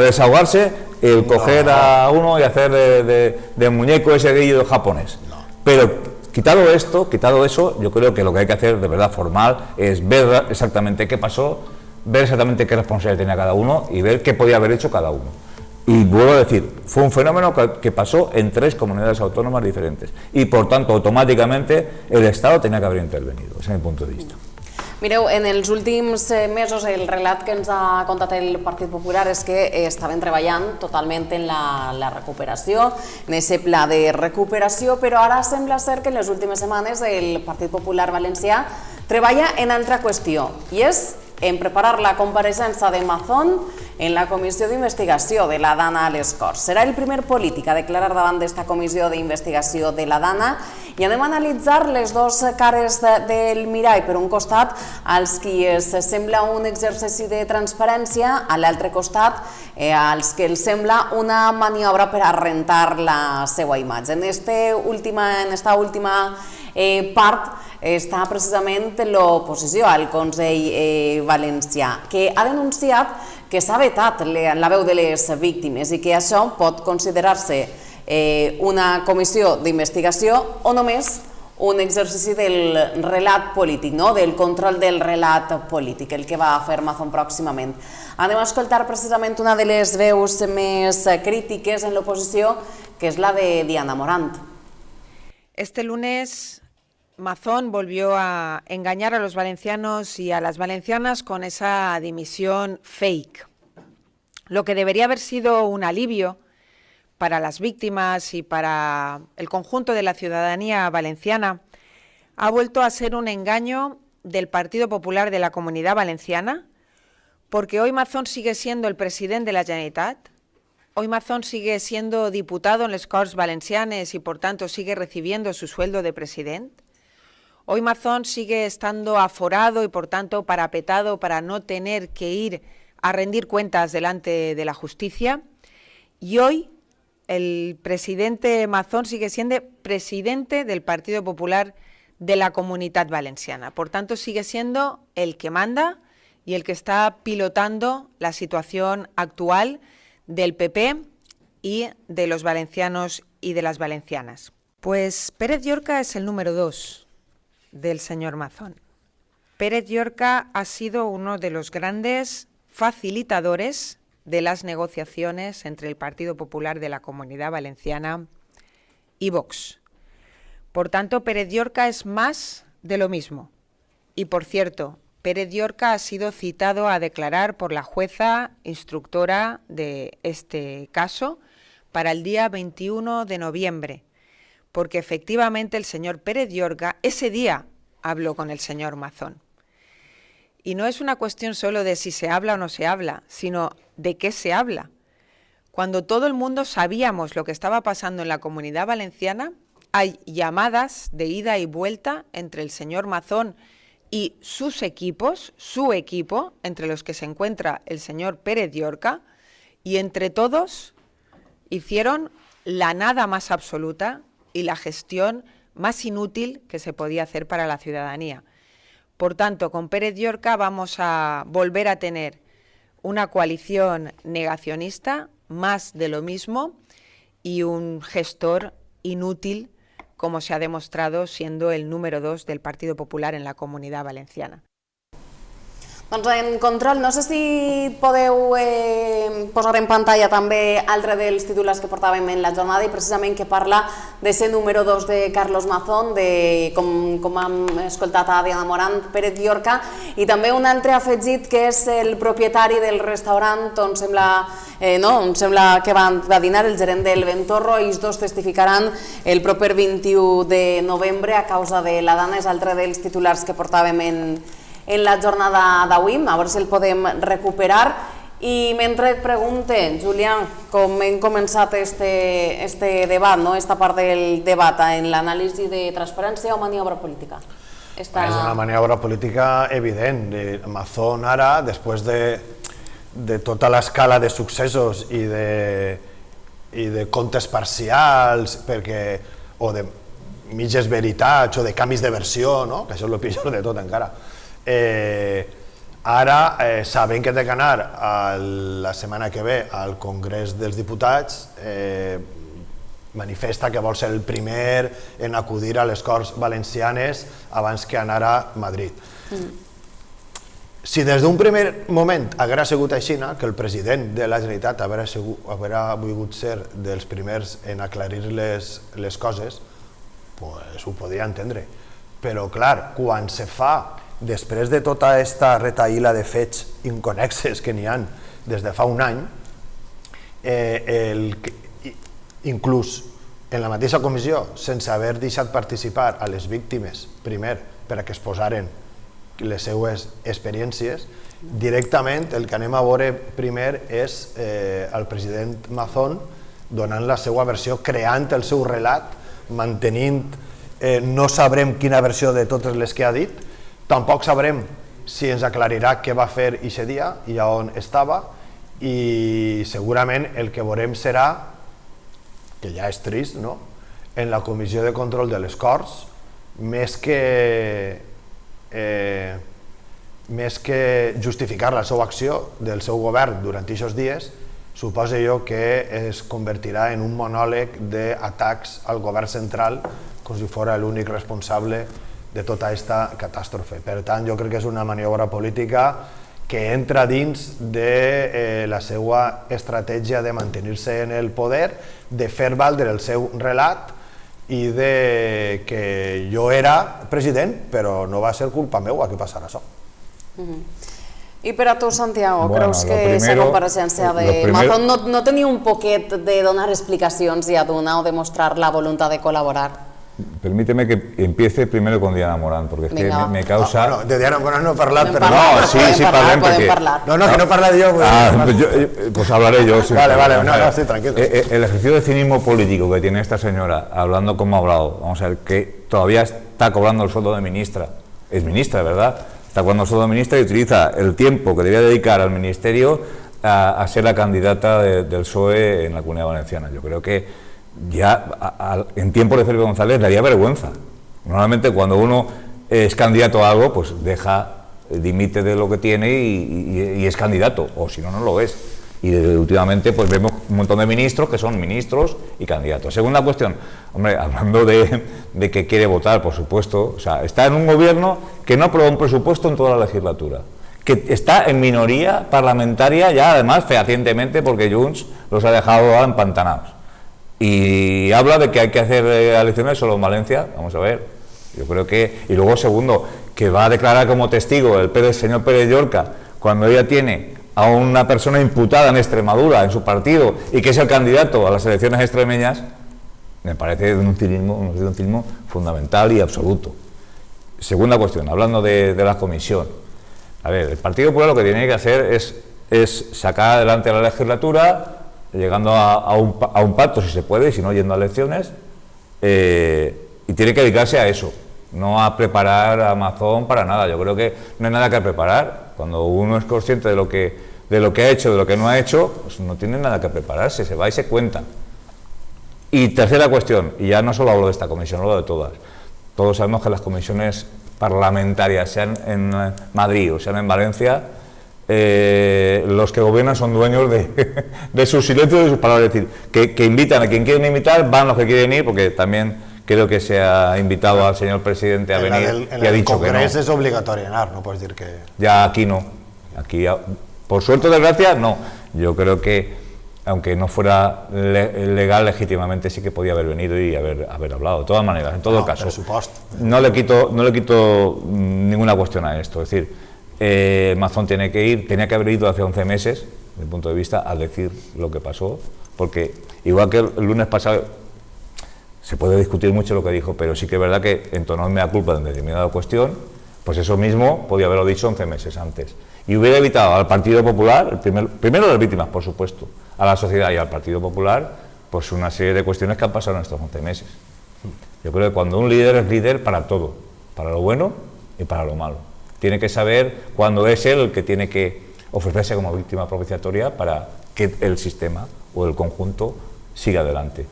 desahogarse el coger a uno y hacer de muñeco ese grillo japonés. Pero quitado eso, yo creo que lo que hay que hacer de verdad formal es ver exactamente qué pasó, ver exactamente qué responsabilidad tenía cada uno y ver qué podía haber hecho cada uno. Y vuelvo a decir, fue un fenómeno que pasó en 3 comunidades autónomas diferentes y por tanto automáticamente el Estado tenía que haber intervenido, ese es mi punto de vista. Mireu, en els últims mesos el relat que ens ha contat el Partit Popular és que estaven treballant totalment en la recuperació, en aquest pla de recuperació, però ara sembla ser que en les últimes setmanes el Partit Popular valencià treballa en altra qüestió i és en preparar la compareixença de Mazón en la comissió d'investigació de la Dana a les Corts. Serà el primer polític a declarar davant d'esta comissió d'investigació de la Dana i anem a analitzar les dues cares del mirall. Per un costat, als qui es sembla un exercici de transparència, a l'altre costat, als que els sembla una maniobra per a rentar la seva imatge. En esta última part està precisament l'oposició al Consell Valencià, que ha denunciat que s'ha vetat la veu de les víctimes i que això pot considerar-se una comissió d'investigació o només un exercici del relat polític, del control del relat polític, el que va fer Mazón pròximament. Anem a escoltar precisament una de les veus més crítiques en l'oposició, que és la de Diana Morant. Este lunes Mazón volvió a engañar a los valencianos y a las valencianas con esa dimisión fake. Lo que debería haber sido un alivio para las víctimas y para el conjunto de la ciudadanía valenciana ha vuelto a ser un engaño del Partido Popular de la Comunidad Valenciana, porque hoy Mazón sigue siendo el presidente de la Generalitat, hoy Mazón sigue siendo diputado en les Corts Valencianes y por tanto sigue recibiendo su sueldo de presidente. Hoy Mazón sigue estando aforado y por tanto parapetado para no tener que ir a rendir cuentas delante de la justicia. Y hoy el presidente Mazón sigue siendo presidente del Partido Popular de la Comunitat Valenciana. Por tanto, sigue siendo el que manda y el que está pilotando la situación actual del PP y de los valencianos y de las valencianas. Pues Pérez Llorca es el número 2 del señor Mazón. Pérez Llorca ha sido uno de los grandes facilitadores de las negociaciones entre el Partido Popular de la Comunidad Valenciana y Vox. Por tanto, Pérez Llorca es más de lo mismo. Y, por cierto, Pérez Llorca ha sido citado a declarar por la jueza instructora de este caso para el día 21 de noviembre, porque efectivamente el señor Pérez Llorca ese día habló con el señor Mazón. Y no es una cuestión solo de si se habla o no se habla, sino de qué se habla. Cuando todo el mundo sabíamos lo que estaba pasando en la Comunidad Valenciana, hay llamadas de ida y vuelta entre el señor Mazón y sus equipos, su equipo, entre los que se encuentra el señor Pérez Llorca, y entre todos hicieron la nada más absoluta y la gestión más inútil que se podía hacer para la ciudadanía. Por tanto, con Pérez Llorca vamos a volver a tener una coalición negacionista, más de lo mismo, y un gestor inútil, como se ha demostrado siendo el número 2 del Partido Popular en la Comunidad Valenciana. Doncs en control, no sé si podeu posar en pantalla també altre dels titulars que portàvem en la jornada i precisament que parla de ser número 2 de Carlos Mazón, de com hem escoltat a Diana Morant, Pérez Llorca, i també un altre afegit que és el propietari del restaurant on sembla que va dinar el gerent del Ventorro, i els dos testificaran el proper 21 de novembre a causa de la Dana. És altre dels titulars que portàvem en la jornada d'avui, a veure si el podem recuperar. I mentre et pregunte, Julià, com hem començat este debat, esta part del debat, en l'anàlisi de transparència o maniobra política? És una maniobra política evident. Mazón ara, després de tota l'escala de successos i de comptes parcials, o de mitges veritats o de canvis de versió, que això és el pitjor de tot encara, ara, sabent que té que anar la setmana que ve al Congrés dels Diputats, manifesta que vol ser el primer en acudir a les Corts Valencianes abans que anar a Madrid. Si des d'un primer moment haguera sigut així, que el president de la Generalitat haguera volgut ser dels primers en aclarir les coses, ho podria entendre. Però, clar, quan se fa després de tota aquesta retaïla de fets inconnexes que n'hi ha des de fa un any, inclús en la mateixa comissió, sense haver deixat participar a les víctimes, primer, perquè es posaren les seues experiències. Directament el que anem a veure primer és el president Mazón donant la seva versió, creant el seu relat, mantenint, no sabrem quina versió de totes les que ha dit, tampoc sabrem si ens aclarirà què va fer aquest dia i a on estava, i segurament el que veurem serà, que ja és trist, no?, en la Comissió de Control de les Corts, més que justificar la seva acció del seu govern durant aquests dies, suposo jo que es convertirà en un monòleg d'atacs al govern central com si fos l'únic responsable de tota aquesta catàstrofe. Per tant, jo crec que és una maniobra política que entra dins de la seva estratègia de mantenir-se en el poder, de fer valdre el seu relat i de que jo era president, però no va ser culpa meua que passara això. I per a tu, Santiago, creus que aquesta compareixença de Mazón no tenia un poquet de donar explicacions i a donar o demostrar la voluntat de col·laborar? Permíteme que empiece primero con Diana Morán, porque es que me causa... Bueno, de Diana Morán no he parlat, però... No, sí, parlem perquè... No, que no he parlat jo. Pues hablaré yo. Vale, no, sí, tranquilo. El ejercicio de cinismo político que tiene esta señora, hablando como ha hablado, vamos a ver, que todavía está cobrando el sueldo de ministra, es ministra, ¿verdad? Está cobrando el sueldo de ministra y utiliza el tiempo que debía dedicar al ministerio a ser la candidata del PSOE en la Comunidad Valenciana. Yo creo que ya en tiempos de Felipe González le haría vergüenza. Normalmente cuando uno es candidato a algo, pues dimite de lo que tiene y es candidato, o si no, no lo es. Y últimamente pues vemos un montón de ministros que son ministros y candidatos. Segunda cuestión, hombre, hablando de que quiere votar, por supuesto, o sea, está en un gobierno que no aprobó un presupuesto en toda la legislatura, que está en minoría parlamentaria ya además fehacientemente porque Junts los ha dejado empantanados. Y habla de que hay que hacer elecciones solo en Valencia, vamos a ver, yo creo que... Y luego, segundo, que va a declarar como testigo el señor Pérez Llorca cuando ella tiene a una persona imputada en Extremadura, en su partido, y que es el candidato a las elecciones extremeñas, me parece un cinismo fundamental y absoluto. Segunda cuestión, hablando de la comisión. A ver, el Partido Popular lo que tiene que hacer es sacar adelante la legislatura, llegando a un pacto si se puede, y si no, yendo a elecciones, y tiene que dedicarse a eso, no a preparar a Mazón para nada. Yo creo que no hay nada que preparar. Cuando uno es consciente de lo que ha hecho, de lo que no ha hecho, pues no tiene nada que prepararse, se va y se cuenta. Y tercera cuestión, y ya no solo hablo de esta comisión, hablo de todas. Todos sabemos que las comisiones parlamentarias, sean en Madrid o sean en Valencia, los que gobiernan son dueños de su silencio y de sus palabras. Es decir, que invitan a quien quieren invitar, van los que quieren ir, porque también creo que se ha invitado al señor presidente a venir y ha dicho que no. Es obligatorio, no puedes decir que... Ya aquí no. Aquí, por suerte o desgracia, no. Yo creo que, aunque no fuera legal, legítimamente sí que podía haber venido y haber hablado. De todas maneras, en todo caso, no le quito ninguna cuestión a esto. Es decir, Mazón tenía que haber ido hace 11 meses, desde mi punto de vista, a decir lo que pasó, porque igual que el lunes pasado, se puede discutir mucho lo que dijo, pero sí que es verdad que entonó en mea culpa en determinada cuestión, pues eso mismo podía haberlo dicho 11 meses antes. Y hubiera evitado al Partido Popular, primero a las víctimas, por supuesto, a la sociedad y al Partido Popular, pues una serie de cuestiones que han pasado en estos 11 meses. Yo creo que cuando un líder es líder para todo, para lo bueno y para lo malo. Tiene que saber cuándo es él el que tiene que ofrecerse como víctima propiciatoria para que el sistema o el conjunto siga adelante.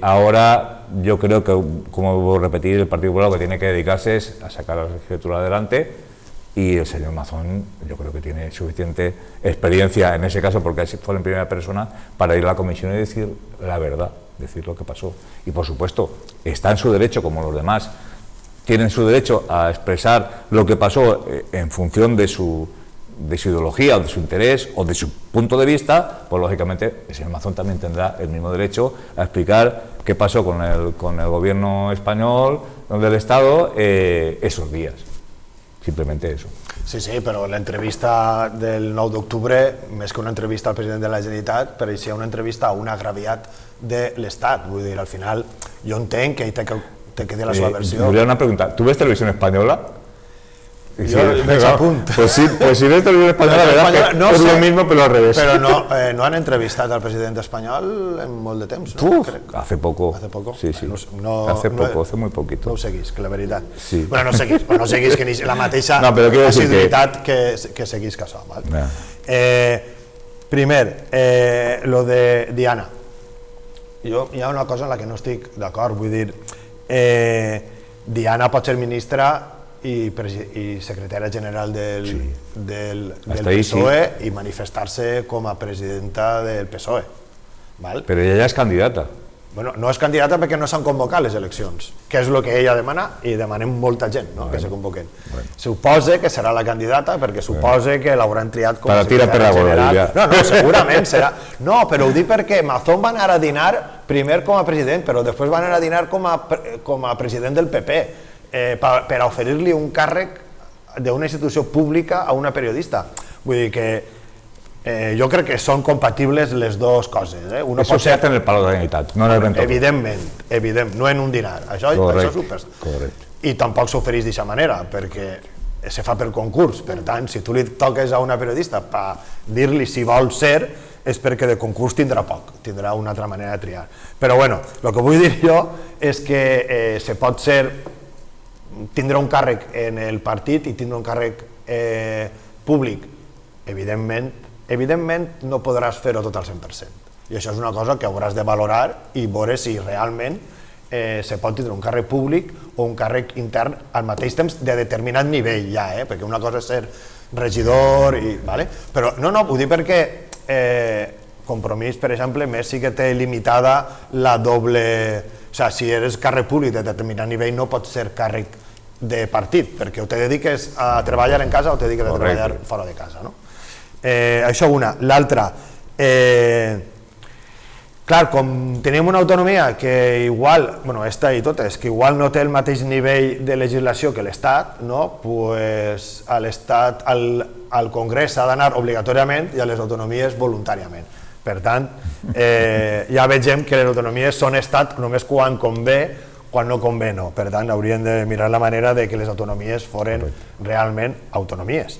Ahora yo creo que, como vuelvo a repetir, el Partido Popular lo que tiene que dedicarse es a sacar la legislatura adelante, y el señor Mazón yo creo que tiene suficiente experiencia en ese caso, porque fue en primera persona, para ir a la comisión y decir la verdad, decir lo que pasó. Y por supuesto, está en su derecho, como los demás tienen su derecho a expresar lo que pasó en función de su ideología, o de su interés, o de su punto de vista, pues lógicamente el señor Mazón también tendrá el mismo derecho a explicar qué pasó con el gobierno español, del Estado, esos días. Simplemente eso. Sí, però l'entrevista del 9 d'octubre, més que una entrevista al president de la Generalitat, pareixia una entrevista a un agraviat de l'Estat. Vull dir, al final, jo entenc que ell té que dir la seva versió. Volia una pregunta. ¿Tú ves televisión española? Yo me apunto. Pues sí, si ves televisión española, la verdad que no es sé, lo mismo, pero al revés. Pero no han entrevistado al presidente español en molt de temps, no? Uf, hace poco. Hace poco? Sí, sí. Hace muy poquito. No ho seguís, que la veritat. Sí. Bueno, no seguís que ni la mateixa No, però quiero decir assiduïtat que seguís que això. Val? Ja. Primer, lo de Diana. Jo hi ha una cosa en la que no estic d'acord, vull dir, Diana pot ser ministra i secretària general del PSOE i manifestar-se com a presidenta del PSOE. Val? Però ella és candidata. Bueno, no és candidata perquè no s'han convocat les eleccions, que és el que ella demana i demanem molta gent, no? Que se convoquen. Suposa que serà la candidata perquè suposa que l'hauran triat com a secretària general. No, segurament serà. No, però ho dic perquè Mazón va anar a dinar primer com a president, però després va anar a dinar com a president del PP per a oferir-li un càrrec d'una institució pública a una periodista. Vull dir que jo crec que són compatibles les dues coses. Això se hace en el Palau de la Generalitat, no en el Ventoso. Evidentment, no en un dinar. Això és súper. I tampoc s'ofereix d'aquesta manera, perquè se fa per concurs. Per tant, si tu li toques a una periodista per dir-li si vol ser, és perquè de concurs tindrà poc, tindrà una altra manera de triar. Però bueno, el que vull dir jo és que se pot ser, tindrà un càrrec en el partit i tindrà un càrrec públic. Evidentment no podràs fer-ho tot al 100%. I això és una cosa que hauràs de valorar i veure si realment se pot tindre un càrrec públic o un càrrec intern al mateix temps de determinat nivell ja, perquè una cosa és ser regidor i... Però no, ho dic perquè Compromís, per exemple, més sí que té limitada la doble... O sigui, si eres càrrec públic de determinat nivell no pots ser càrrec de partit, perquè o te dediques a treballar en casa o te dediques a treballar fora de casa, no? Això una. L'altra, clar, com tenim una autonomia que igual, bueno, esta i totes, que igual no té el mateix nivell de legislació que l'Estat, no? Pues a l'Estat, al Congrés s'ha d'anar obligatòriament i a les autonomies voluntàriament. Per tant, ja vegem que les autonomies són Estat només quan convé, quan no convé no. Per tant, hauríem de mirar la manera de que les autonomies foren realment autonomies.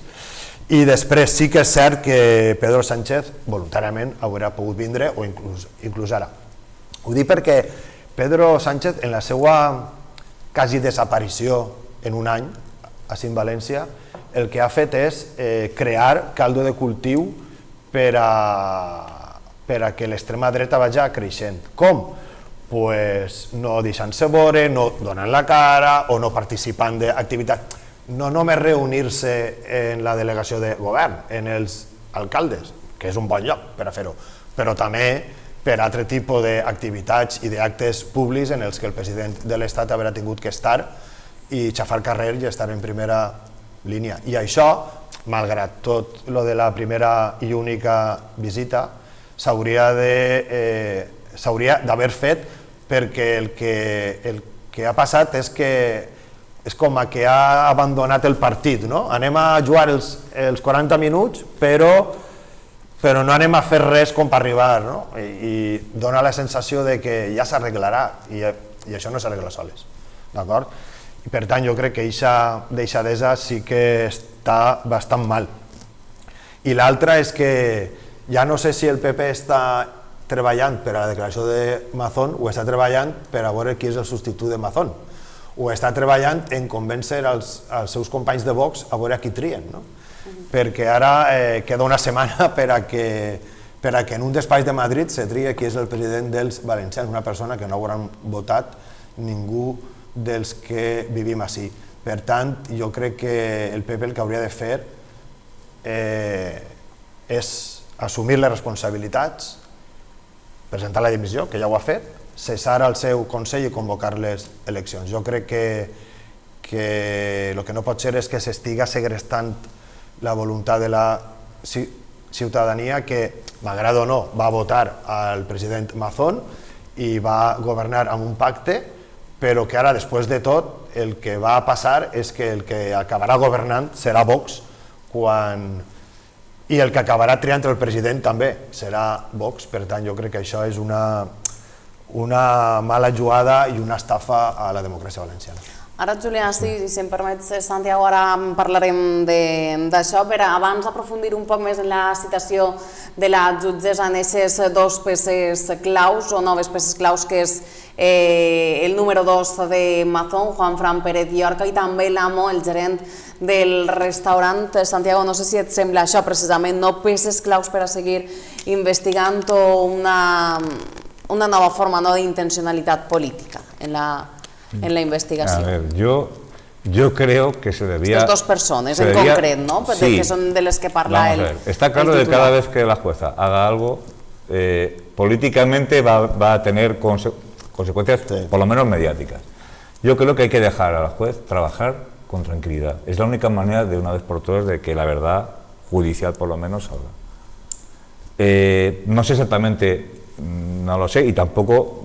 I després sí que és cert que Pedro Sánchez voluntàriament hauria pogut vindre o inclús ara. Ho dic perquè Pedro Sánchez en la seva quasi desaparició en un any a València el que ha fet és crear caldo de cultiu per a que l'extrema dreta vagi creixent. Com? Pues no deixant-se veure, no donant la cara o no participant d'activitats. No només reunir-se en la delegació de govern, en els alcaldes, que és un bon lloc per a fer-ho, però també per altre tipus d'activitats i d'actes públics en els que el president de l'Estat haurà tingut que estar i xafar carrer i estar en primera línia. I això, malgrat tot lo de la primera i única visita, s'hauria d'haver fet perquè el que ha passat és que és com que ha abandonat el partit, no? Anem a jugar els 40 minuts, però no anem a fer res com per arribar, no? I dona la sensació de que ja s'arreglarà, i això no s'arregla soles, d'acord? Per tant, jo crec que aquesta deixadesa sí que està bastant mal. I l'altra és que ja no sé si el PP està treballant per a la declaració de Mazón o està treballant per a veure qui és el substitut de Mazón, o està treballant en convèncer els seus companys de Vox a veure a qui trien, no? Perquè ara queda una setmana per a que en un despatx de Madrid se tria qui és el president dels valencians, una persona que no hauran votat ningú dels que vivim ací. Per tant, jo crec que el PP el que hauria de fer és assumir les responsabilitats, presentar la dimissió, que ja ho ha fet, cessar el seu Consell i convocar les eleccions. Jo crec que el que no pot ser és que s'estiga segrestant la voluntat de la ciutadania que, m'agrada o no, va votar al president Mazón i va governar amb un pacte, però que ara, després de tot, el que va passar és que el que acabarà governant serà Vox i el que acabarà triant el president també serà Vox. Per tant, jo crec que això és una mala jugada i una estafa a la democràcia valenciana. Ara, Julià, si em permets, Santiago, ara parlarem d'això, però abans aprofundir un poc més en la citació de la jutgessa en aquestes dos peces claus o noves peces claus, que és el número 2 de Mazón, Juanfran Pérez Llorca, i també l'amo, el gerent del restaurant. Santiago, no sé si et sembla això precisament, no peces claus per a seguir investigant o una nova forma d'intencionalitat política en la investigación. A ver, yo creo que se debía... Estas dos personas en concreto, ¿no? Sí. Que son de las que parla Vamos a ver. Está claro que cada vez que la jueza haga algo, políticamente va a tener consecuencias, por lo menos mediáticas. Yo creo que hay que dejar a la juez trabajar con tranquilidad. Es la única manera de una vez por todas de que la verdad judicial por lo menos salga. No sé exactamente, no lo sé, y tampoco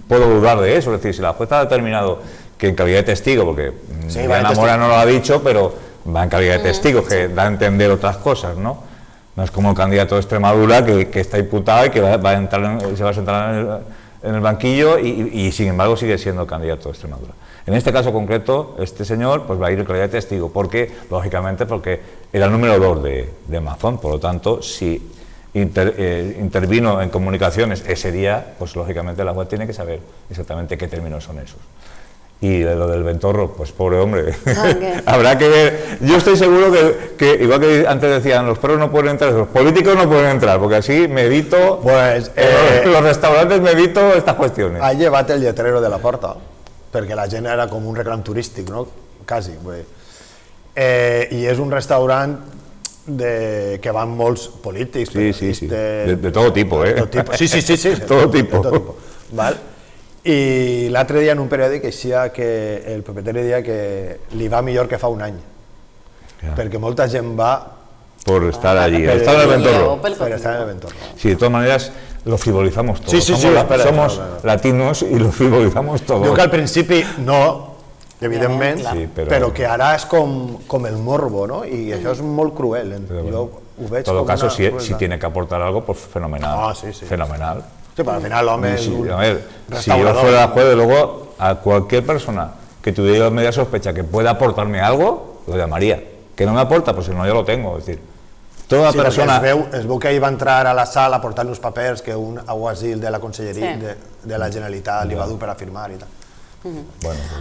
puedo dudar de eso. Es decir, si la jueza ha determinado que en calidad de testigo, porque Ana Mora no lo ha dicho, pero va en calidad de testigo, que da a entender otras cosas, ¿no? No es como el candidato de Extremadura que está imputado y que se va a sentar en el banquillo y sin embargo sigue siendo candidato de Extremadura. En este caso concreto, este señor pues va a ir en calidad de testigo, porque era el número 2 de Mazón, por lo tanto, si intervino en comunicaciones ese día, pues lógicamente la juez tiene que saber exactamente qué términos son esos. Y de lo del Ventorro, pues pobre hombre, habrá que ver. Yo estoy seguro que, igual que antes decían, los perros no pueden entrar, los políticos no pueden entrar, porque así me evito, los restaurantes me evito estas cuestiones. Ha llevat el lletrero de la porta, perquè la gent era com un reclam turístic, no? Quasi. I és un restaurant que van molts polítics. Sí. De todo tipo, ¿eh? Sí. De todo tipo. I l'altre dia en un periòdic eixia que el propietari deia que li va millor que fa un any, perquè molta gent va por estar allí, estar en el Ventorro. Per estar en el Ventorro. Sí, de todas maneras lo frivolizamos todo. Sí, somos latinos y lo frivolizamos todo. Diu que al principi no, evidentment, però que ara és com el morbo, no? I això és molt cruel. Jo ho veig com una... En todo caso, si tiene que aportar algo, pues fenomenal. Fenomenal. Sí, pero al final l'home és un restaurador. Si yo fuera juez, luego a cualquier persona que tuviera media sospecha que pueda aportarme algo, lo llamaría. Que no me aporta, pues si no, yo lo tengo. Es decir, toda persona... Es veu que ahir va entrar a la sala a portar uns papers que un aguasil de la Conselleria de la Generalitat li va dur per a firmar i tal.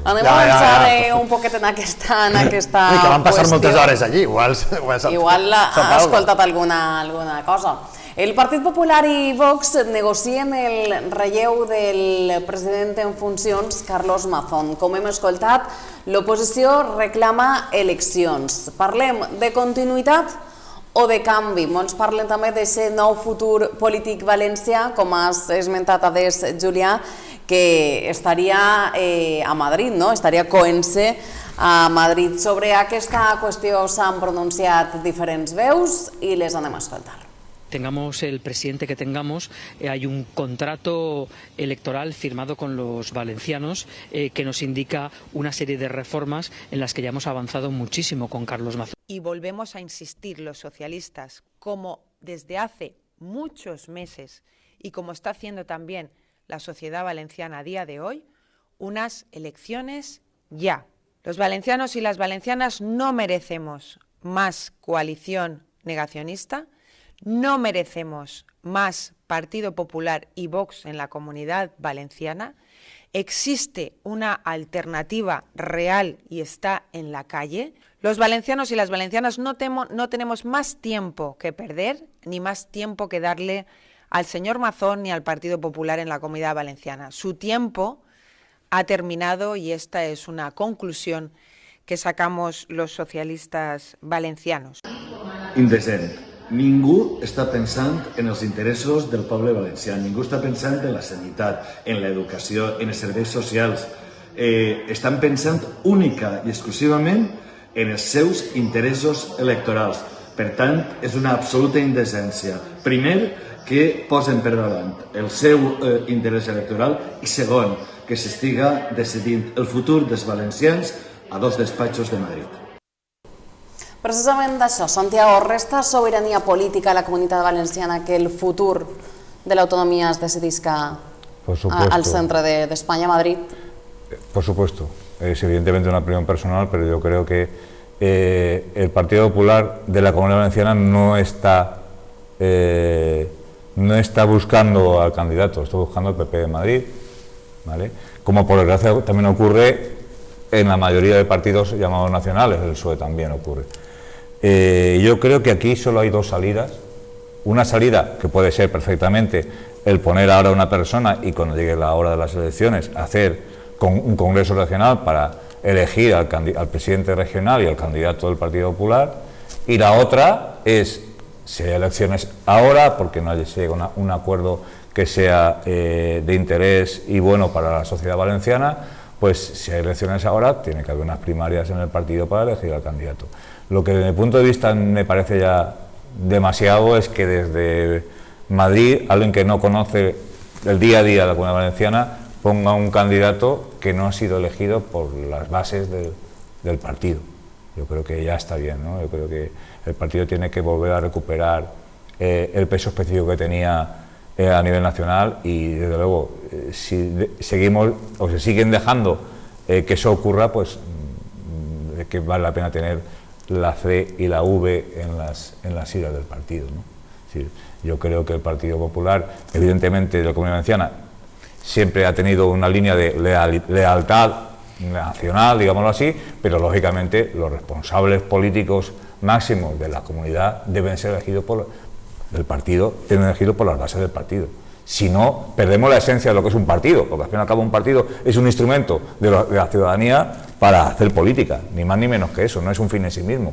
Anem a avançar un poquet en aquesta qüestió. Que van passar moltes hores allí, igual ha escoltat alguna cosa. El Partit Popular i Vox negocien el relleu del president en funcions, Carlos Mazón. Com hem escoltat, l'oposició reclama eleccions. Parlem de continuïtat o de canvi? Molts parlen també d'aquest nou futur polític valencià, com has esmentat adés, Julià, que estaria a Madrid, no? Estaria coent-se a Madrid. Sobre aquesta qüestió s'han pronunciat diferents veus i les anem a escoltar. Tengamos el presidente que tengamos, hay un contrato electoral firmado con los valencianos que nos indica una serie de reformas en las que ya hemos avanzado muchísimo con Carlos Mazón. Y volvemos a insistir los socialistas, como desde hace muchos meses y como está haciendo también la sociedad valenciana a día de hoy, unas elecciones ya. Los valencianos y las valencianas no merecemos más coalición negacionista. No merecemos más Partido Popular y Vox en la Comunidad Valenciana. Existe una alternativa real y está en la calle. Los valencianos y las valencianas no tenemos más tiempo que perder, ni más tiempo que darle al señor Mazón ni al Partido Popular en la Comunidad Valenciana. Su tiempo ha terminado y esta es una conclusión que sacamos los socialistas valencianos. Indecent. Ningú està pensant en els interessos del poble valencià, ningú està pensant en la sanitat, en l'educació, en els serveis socials. Estan pensant única i exclusivament en els seus interessos electorals. Per tant, és una absoluta indecència. Primer, que posen per davant el seu interès electoral i segon, que s'estiga decidint el futur dels valencians a dos despatxos de Madrid. Precisament d'això, Santiago, resta sobirania política a la Comunitat Valenciana que el futur de l'autonomia es decidisca al centre d'Espanya, Madrid? Por supuesto. es evidentemente una opinión personal, pero yo creo que el Partido Popular de la Comunidad Valenciana no está buscando al candidato, está buscando al PP de Madrid, ¿vale? Como por desgracia también ocurre en la mayoría de partidos llamados nacionales, el PSOE también ocurre. Yo creo que aquí solo hay dos salidas. Una salida que puede ser perfectamente el poner ahora a una persona y cuando llegue la hora de las elecciones hacer un congreso regional para elegir al presidente regional y al candidato del Partido Popular, y la otra es, si hay elecciones ahora, porque no se llega a un acuerdo que sea de interés y bueno para la sociedad valenciana, pues si hay elecciones ahora, tiene que haber unas primarias en el partido para elegir al candidato. Lo que desde mi punto de vista me parece ya demasiado es que desde Madrid, alguien que no conoce el día a día de la Comunidad Valenciana, ponga un candidato que no ha sido elegido por las bases del partido. Yo creo que ya está bien, ¿no? Yo creo que el partido tiene que volver a recuperar el peso específico que tenía a nivel nacional y desde luego si seguimos o se siguen dejando que eso ocurra, pues que vale la pena tener la C y la V en las siglas del partido, ¿no? Es decir, yo creo que el Partido Popular, evidentemente de la Comunidad Valenciana, siempre ha tenido una línea de lealtad nacional, digámoslo así, pero lógicamente los responsables políticos máximos de la comunidad deben ser elegidos por el partido, deben ser elegidos por las bases del partido. Si no, perdemos la esencia de lo que es un partido, porque al fin y al cabo un partido es un instrumento de la ciudadanía para hacer política, ni más ni menos que eso, no es un fin en sí mismo.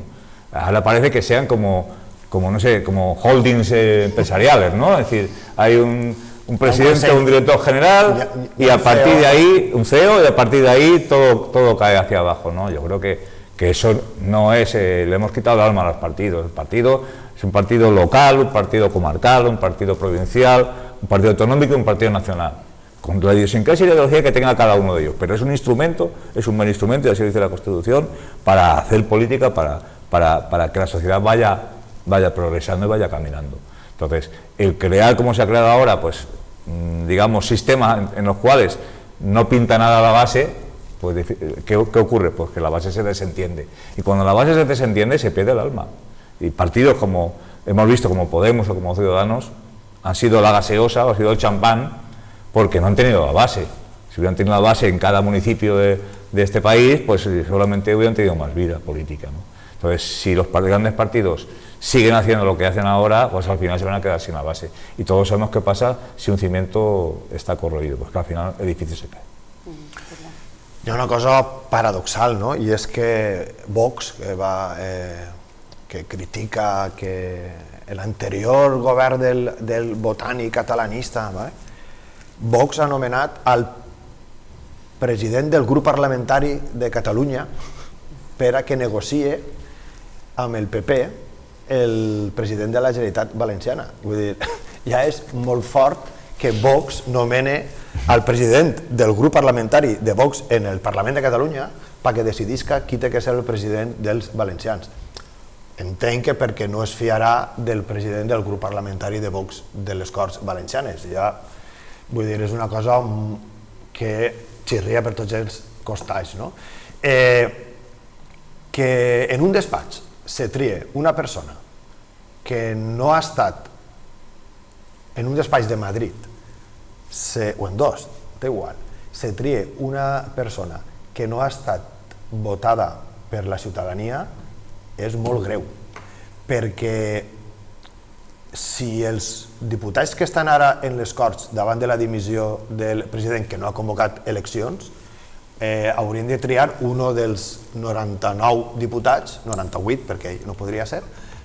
Ahora parece que sean como no sé, como holdings empresariales, ¿no? Es decir, hay un presidente, un director general y a partir de ahí, un CEO, y a partir de ahí todo cae hacia abajo, ¿no? Yo creo que eso no es, le hemos quitado el alma a los partidos. El partido es un partido local, un partido comarcal, un partido provincial, un partido autonómico y un partido nacional, con la idiosincrasia y la ideología que tenga cada uno de ellos, pero es un instrumento, es un buen instrumento, y así dice la Constitución, para hacer política, para que la sociedad vaya progresando y vaya caminando. Entonces, el crear, como se ha creado ahora, pues digamos, sistemas en los cuales no pinta nada la base, pues ¿qué ocurre? Pues que la base se desentiende, y cuando la base se desentiende se pierde el alma, y partidos como hemos visto, como Podemos o como Ciudadanos, han sido la gaseosa o ha sido el champán, porque no han tenido la base. Si hubieran tenido la base en cada municipio de este país, pues solamente hubieran tenido más vida política, ¿no? Entonces, si los grandes partidos siguen haciendo lo que hacen ahora, pues al final se van a quedar sin la base. Y todos sabemos qué pasa si un cimiento está corroído, pues que al final el edificio se cae. Hi ha una cosa paradoxal, no? I és que Vox, que critica que l'anterior govern del botànic catalanista, Vox ha nomenat al president del grup parlamentari de Catalunya per a que negocie amb el PP el president de la Generalitat Valenciana. Vull dir, ja és molt fort que Vox nomene al president del grup parlamentari de Vox en el Parlament de Catalunya perquè decidisca qui té que ser el president dels valencians. Entenc que perquè no es fiarà del president del grup parlamentari de Vox de les Corts Valencianes. Ja, vull dir, és una cosa que xirria per tots els costats, no? Que en un despatx se trie una persona que no ha estat en un despatx de Madrid o en dos, da igual, se trie una persona que no ha estat votada per la ciutadania és molt greu, perquè si els diputats que estan ara en les Corts davant de la dimissió del president que no ha convocat eleccions haurien de triar un dels 99 diputats, 98 perquè ell no podria ser,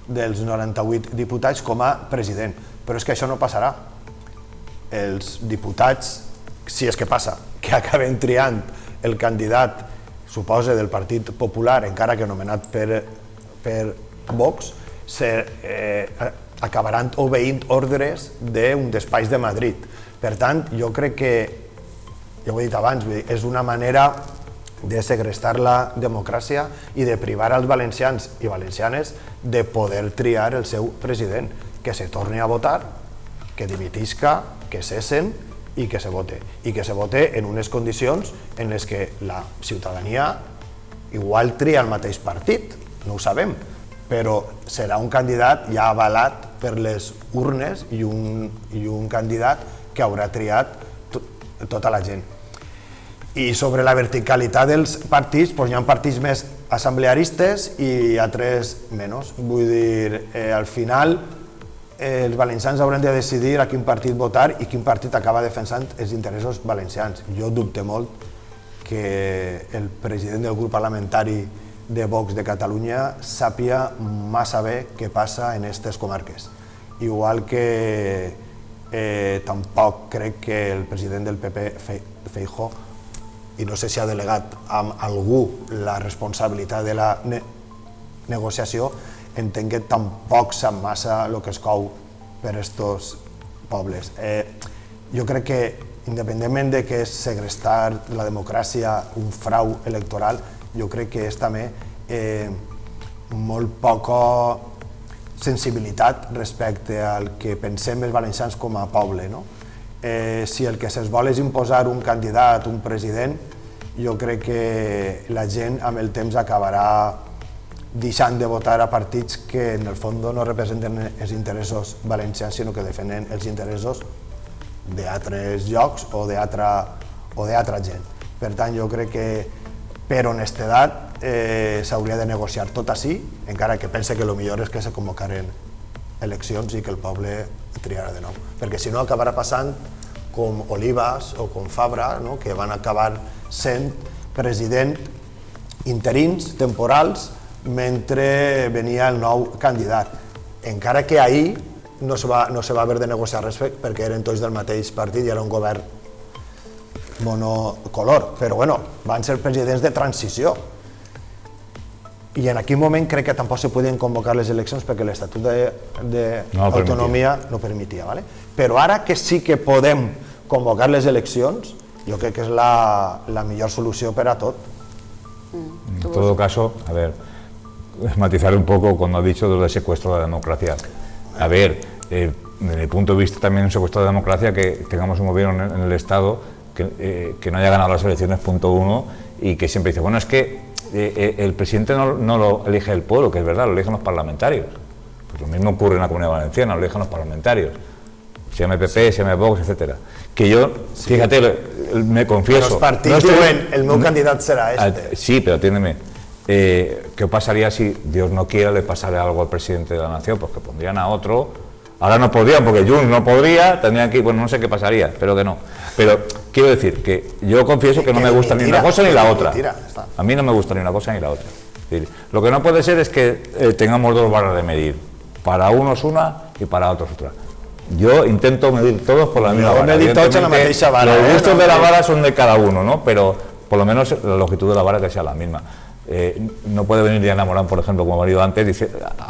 dels 98 diputats com a president. Però és que això no passarà. Els diputats, si és que passa, que acaben triant el candidat, suposa, del Partit Popular, encara que nomenat per Vox, acabaran obeint ordres d'un despatx de Madrid. Per tant, jo crec que, ja ho he dit abans, és una manera de segrestar la democràcia i de privar als valencians i valencianes de poder triar el seu president, que se torni a votar, que dimitisca, que cessen i que se vote. I que se vote en unes condicions en les que la ciutadania igual tria el mateix partit, no ho sabem, però serà un candidat ja avalat per les urnes i un candidat que haurà triat tota la gent. I sobre la verticalitat dels partits, hi ha partits més assemblearistes i altres menys. Vull dir, al final els valencians hauran de decidir a quin partit votar i quin partit acaba defensant els interessos valencians. Jo dubte molt que el president del grup parlamentari de Vox de Catalunya sàpiga massa bé què passa en aquestes comarques. Igual que tampoc crec que el president del PP, Feijóo, i no sé si ha delegat amb algú la responsabilitat de la negociació, entenc que tampoc sap massa el que es cou per estos pobles. Jo crec que, independentment de que és segrestar la democràcia, un frau electoral, jo crec que és també molt poca sensibilitat respecte al que pensem els valencians com a poble. Si el que se'ls vol és imposar un candidat, un president, jo crec que la gent amb el temps acabarà deixant de votar a partits que en el fons no representen els interessos valencians, sinó que defenen els interessos d'altres llocs o d'altra gent. Per tant, jo crec que per honestedat s'hauria de negociar tot així, encara que pense que el millor és que se convocaren eleccions i que el poble triarà de nou. Perquè si no acabarà passant com Olivas o com Fabra, que van acabar sent president interins, temporals, mentre venia el nou candidat. Encara que ahir no se va haver de negociar res perquè eren tots del mateix partit i era un govern monocolor, però bueno, van ser presidents de transició. I en aquell moment crec que tampoc se podien convocar les eleccions perquè l'Estatut d'Autonomia no permetia. Però ara que sí que podem convocar les eleccions, jo crec que és la millor solució per a tot. En todo caso, a ver, matizar un poco cuando ha dicho lo del secuestro de la democracia. A ver, desde mi punto de vista también un secuestro de la democracia que tengamos un gobierno en el Estado que no haya ganado las elecciones, punto uno, y que siempre dice, bueno, es que el presidente no lo elige el pueblo, que es verdad, lo eligen los parlamentarios. Pues lo mismo ocurre en la Comunidad Valenciana, lo eligen los parlamentarios. Se llama PP, se llama Vox, etcétera. Que yo, fíjate, me confieso... Los partidos diuen, el meu candidat serà este. Sí, pero atiéndeme. ¿Qué pasaría si, Dios no quiera, le pasara algo al presidente de la nación? Pues que pondrían a otro. Ahora no podrían, porque Junts no podría, tendrían que... Bueno, no sé qué pasaría, espero que no. Pero quiero decir que yo confieso que no me gusta ni una cosa ni la otra. A mí no me gusta ni una cosa ni la otra. Lo que no puede ser es que tengamos dos varas de medir. Para unos una y para otros otra. Yo intento medir todos por la misma vara. Los gustos de la vara son de cada uno, ¿no? Pero por lo menos la longitud de la vara que sea la misma. No puede venir Diana Morán, por ejemplo, como ha venido antes,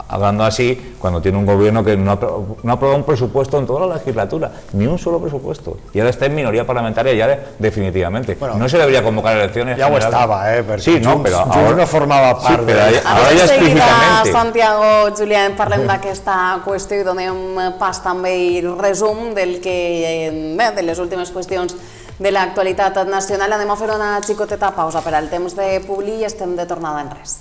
hablando así, cuando tiene un gobierno que no ha aprobado un presupuesto en toda la legislatura, ni un solo presupuesto, y ahora está en minoría parlamentaria ya definitivamente. Bueno, no se debería convocar elecciones. Ya generales. Estaba, sí, no, pero ahora no formava part. Sí, però ara ja explícitamente. Santiago, Julián, parlem d'aquesta qüestió i donem pas també i resum del que, de les últimes qüestions de l'actualitat nacional. Anem a fer una xicoteta pausa per al temps de Publi i estem de tornada en res.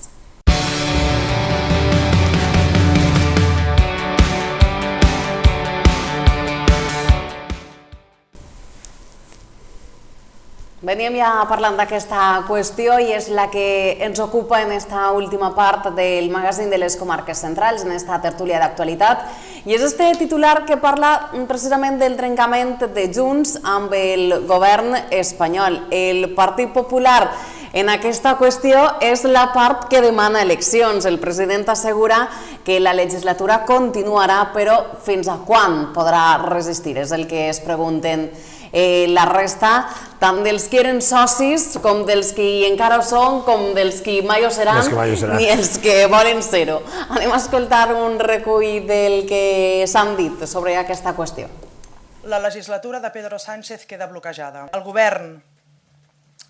Veníem ja parlant d'aquesta qüestió i és la que ens ocupa en esta última part del magazín de les comarques centrals, en esta tertúlia d'actualitat, i és este titular que parla precisament del trencament de Junts amb el govern espanyol. El Partit Popular en aquesta qüestió és la part que demana eleccions. El president assegura que la legislatura continuarà, però fins a quan podrà resistir? És el que es pregunten la resta, tant dels que eren socis com dels que encara ho són, com dels que mai ho seran, ni els que volen ser-ho. Anem a escoltar un recull del que s'han dit sobre aquesta qüestió. La legislatura de Pedro Sánchez queda bloquejada. El govern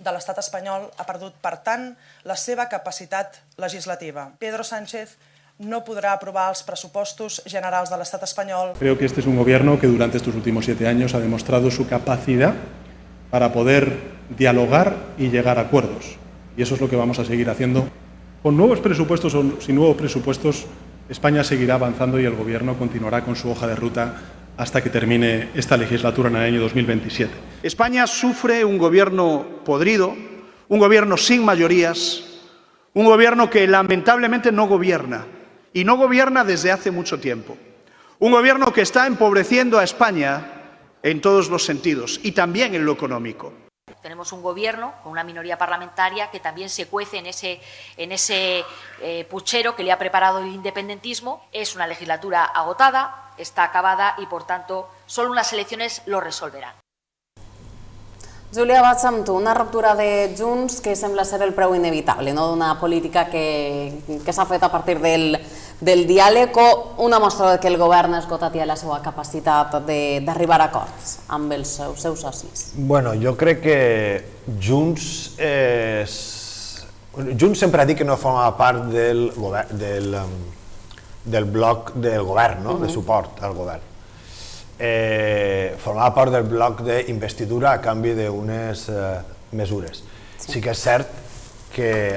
de l'estat espanyol ha perdut, per tant, la seva capacitat legislativa. Pedro Sánchez no podrà aprovar els pressupostos generals de l'Estat espanyol. Creo que este es un gobierno que durante estos últimos 7 años ha demostrado su capacidad para poder dialogar y llegar a acuerdos. Y eso es lo que vamos a seguir haciendo. Con nuevos presupuestos o sin nuevos presupuestos, España seguirá avanzando y el gobierno continuará con su hoja de ruta hasta que termine esta legislatura en el año 2027. España sufre un gobierno podrido, un gobierno sin mayorías, un gobierno que lamentablemente no gobierna, y no gobierna desde hace mucho tiempo. Un gobierno que está empobreciendo a España en todos los sentidos, y también en lo económico. Tenemos un gobierno con una minoría parlamentaria que también se cuece en ese puchero que le ha preparado el independentismo. Es una legislatura agotada, está acabada y, por tanto, solo unas elecciones lo resolverán. Júlia, vaig amb tu. Una ruptura de Junts que sembla ser el preu inevitable, no? D'una política que s'ha fet a partir del diàleg, o una mostra que el govern ha esgotat ja la seva capacitat d'arribar a acords amb els seus socis. Bueno, jo crec que Junts sempre ha dit que no forma part del bloc del govern, no? De suport al govern. Formava part del bloc d'investidura a canvi d'unes mesures. Sí que és cert que,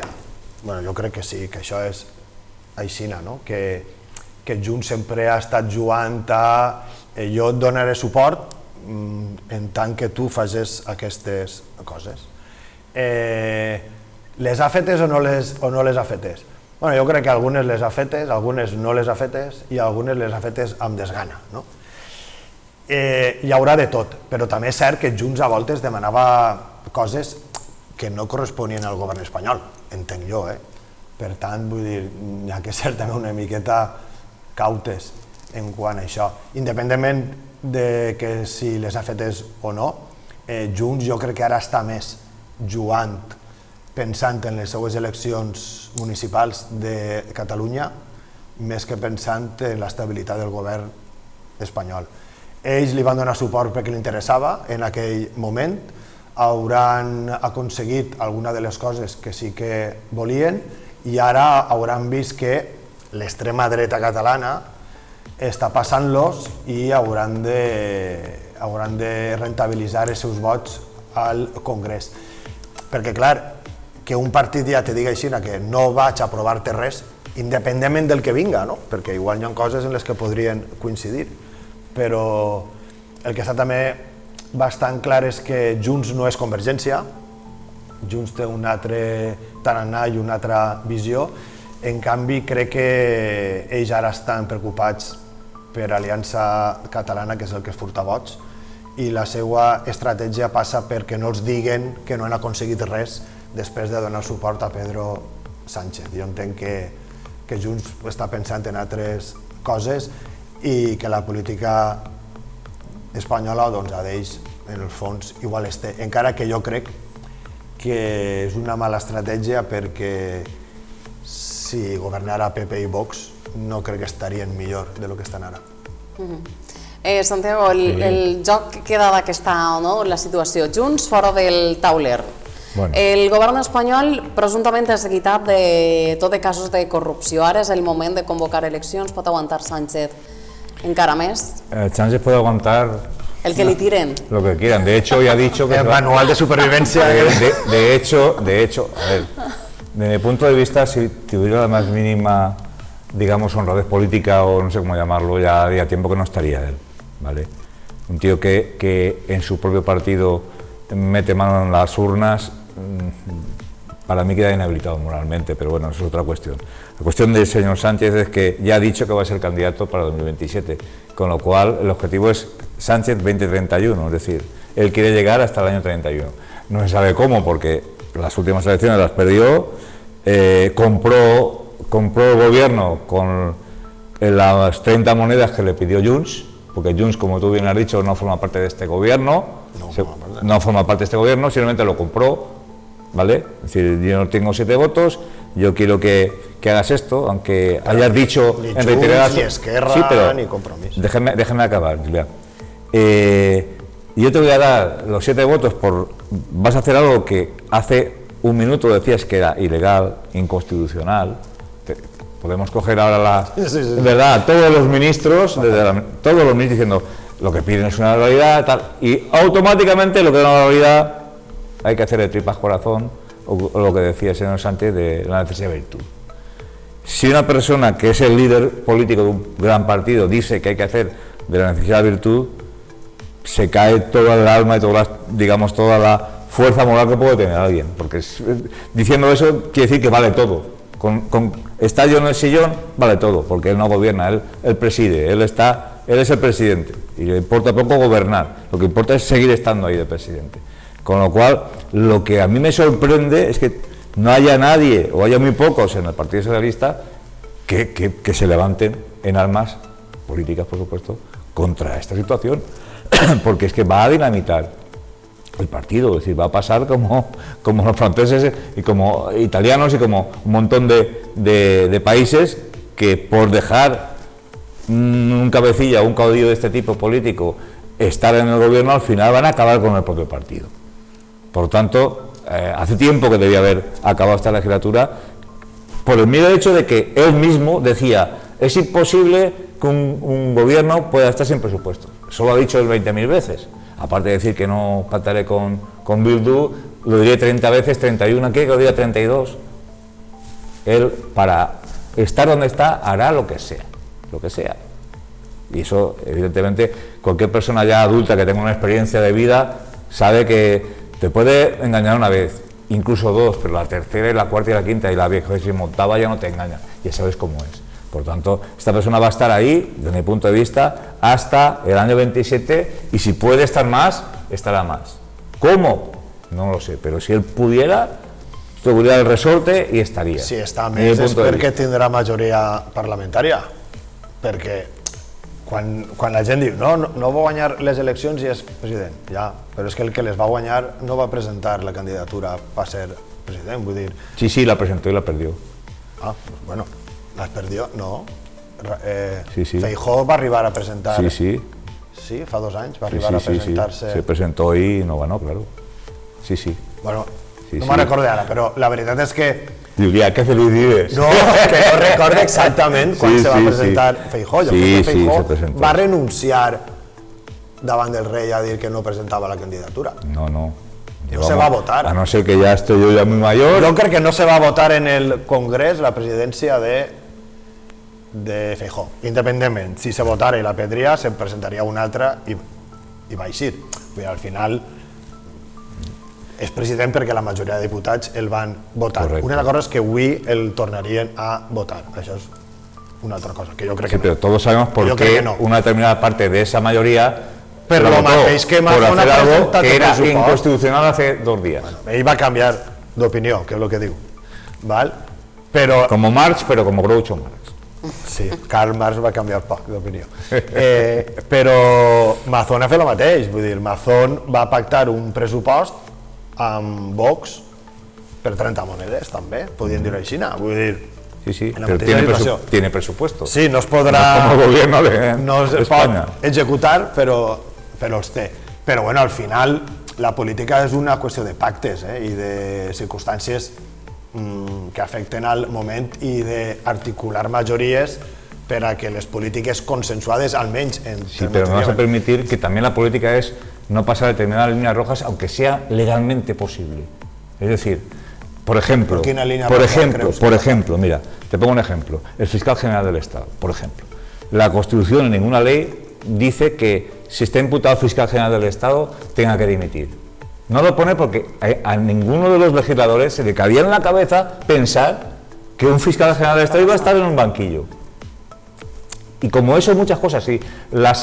bueno, jo crec que sí, que això és aixina, no? Que Junts sempre ha estat jugant a jo et donaré suport en tant que tu facis aquestes coses. Les ha fetes o no les ha fetes? Bueno, jo crec que algunes les ha fetes, algunes no les ha fetes i algunes les ha fetes amb desgana, no? Hi haurà de tot, però també és cert que Junts a voltes demanava coses que no corresponien al govern espanyol, entenc jo. Per tant, vull dir, hi ha que ser també una miqueta cautes en quant a això. Independentment de que si les ha fetes o no, Junts jo crec que ara està més jugant, pensant en les seues eleccions municipals de Catalunya, més que pensant en l'estabilitat del govern espanyol. Ells li van donar suport perquè li interessava en aquell moment, hauran aconseguit alguna de les coses que sí que volien i ara hauran vist que l'extrema dreta catalana està passant-los i hauran de rentabilitzar els seus vots al Congrés. Perquè, clar, que un partit ja te digui així que no vaig a aprovar-te res, independentment del que vinga, no? Perquè igual hi ha coses en les que podrien coincidir. Però el que està també bastant clar és que Junts no és Convergència, Junts té un altre tarannà i una altra visió. En canvi, crec que ells ara estan preocupats per Aliança Catalana, que és el que es furta vots, i la seva estratègia passa perquè no els diguen que no han aconseguit res després de donar suport a Pedro Sánchez. Jo entenc que Junts està pensant en altres coses i que la política espanyola a d'ells, en el fons, igual es té. Encara que jo crec que és una mala estratègia perquè si governara PP i Vox no crec que estarien millor de lo que estan ara. Santiago, el joc queda d'aquesta, la situació. Junts fora del tauler. El govern espanyol presumptament és guiat de tot de casos de corrupció. Ara és el moment de convocar eleccions. Pot aguantar Sánchez encara més? Sánchez puede aguantar el que le tiren. Lo que quieran. De hecho, ya ha dicho que... El manual de supervivencia. De hecho, a ver, desde mi punto de vista, si tuviera la más mínima, digamos, honradez política o no sé cómo llamarlo, ya haría tiempo que no estaría él, ¿vale? Un tío que en su propio partido mete mano en las urnas, para mí queda inhabilitado moralmente, pero bueno, eso es otra cuestión. La cuestión del señor Sánchez es que ya ha dicho que va a ser candidato para 2027, con lo cual el objetivo es Sánchez 2031, es decir, él quiere llegar hasta el año 31. No se sabe cómo, porque las últimas elecciones las perdió, compró el gobierno con las 30 monedas que le pidió Junts, porque Junts, como tú bien has dicho, no forma parte de este gobierno, simplemente lo compró. ¿Vale? Es decir, yo no tengo 7 votos, yo quiero que hagas esto, aunque hayas dicho ni en reiteradas... Ni Esquerra, sí, pero ni Compromís. Déjeme acabar, Julián. Yo te voy a dar los 7 votos vas a hacer algo que hace un minuto decías que era ilegal, inconstitucional, Podemos coger ahora ¿verdad? Todos los ministros, todos los ministros diciendo lo que piden es una barbaridad, tal, y automáticamente lo que es una barbaridad hay que hacer de tripas corazón, o lo que decía el señor Sánchez de la necesidad de virtud. Si una persona que es el líder político de un gran partido dice que hay que hacer de la necesidad de virtud, se cae toda el alma y toda la fuerza moral que puede tener alguien, porque diciendo eso quiere decir que vale todo. Está yo en el sillón, vale todo, porque él no gobierna, él preside, él es el presidente, y le importa poco gobernar, lo que importa es seguir estando ahí de presidente. Con lo cual, lo que a mí me sorprende es que no haya nadie, o haya muy pocos en el Partido Socialista, que se levanten en armas políticas, por supuesto, contra esta situación, porque es que va a dinamitar el partido, es decir, va a pasar como los franceses y como italianos y como un montón de países que por dejar un cabecilla o un caudillo de este tipo político estar en el gobierno, al final van a acabar con el propio partido. Por tanto, hace tiempo que debía haber acabado esta legislatura, por el mero hecho de que él mismo decía, es imposible que un gobierno pueda estar sin presupuesto. Eso lo ha dicho él 20.000 veces. Aparte de decir que no pactaré con Bildu, lo diré 30 veces, 31, ¿qué? Que lo diga 32. Él, para estar donde está, hará lo que sea. Y eso, evidentemente, cualquier persona ya adulta que tenga una experiencia de vida sabe que te puede engañar una vez, incluso dos, pero la tercera y la cuarta y la quinta y la 28ª ya no te engaña, ya sabes cómo es. Por tanto, esta persona va a estar ahí, desde mi punto de vista, hasta el año 27, y si puede estar más, estará más. ¿Cómo? No lo sé, pero si él pudiera, tuviera el resorte i estaria. Si està més és perquè tindrà majoria parlamentària, perquè quan la gent diu no va guanyar les eleccions i és president, ja, però és que el que les va guanyar no va presentar la candidatura per ser president, vull dir... Sí, la presentó i la perdió. Ah, pues bueno, las perdió, no. Feijóo va arribar a presentar... Sí, fa 2 anys va arribar a presentar-se... Se presentó i no ganó, claro. Sí. Bueno, no me'n recordo ara, però la veritat és que... Diria, que feliç dies. No, que no recordo exactament quan se va presentar Feijóo. Jo crec que Feijóo va renunciar davant del rei a dir que no presentava la candidatura. No. No se va a votar. A no ser que ya estoy yo ya muy mayor. Yo creo que no se va a votar en el Congreso la presidencia de Feijóo. Independentment, si se votara i la perdria, se presentaria una altra i va eixir. Al final és president perquè la majoria de diputats el van votar. Correcte. Una cosa és que avui el tornarien a votar. Això és una altra cosa, que jo crec que no. Pero todos sabemos por qué una determinada parte de esa mayoría pero lo mateix que por hacer algo que era inconstitucional hace 2 días. Bueno, ell va canviar d'opinió, que és el que diu. Val? Però... Como Marx, pero como Groucho Marx. Sí, Karl Marx va canviar poc d'opinió. Però Mazón ha fet el mateix, vull dir, Mazón va pactar un pressupost amb Vox per 30 monedes, també, podien dir-ho així, vull dir... Sí, pero tiene presupuesto. Sí, no es podrà... Como gobierno de España. Pot executar, però els té. Però bueno, al final la política és una qüestió de pactes i de circumstàncies que afecten al moment i d'articular majories per a que les polítiques consensuades almenys... Sí, pero me vas a permitir que también la política es no pasar determinadas líneas rojas aunque sea legalmente posible. Es decir, por ejemplo, mira, te pongo un ejemplo, el fiscal general del Estado, por ejemplo. La Constitución en ninguna ley dice que si está imputado el fiscal general del Estado tenga que dimitir. No lo pone porque a ninguno de los legisladores se le cabía en la cabeza pensar que un fiscal general del Estado iba a estar en un banquillo. Y como eso, muchas cosas, sí. La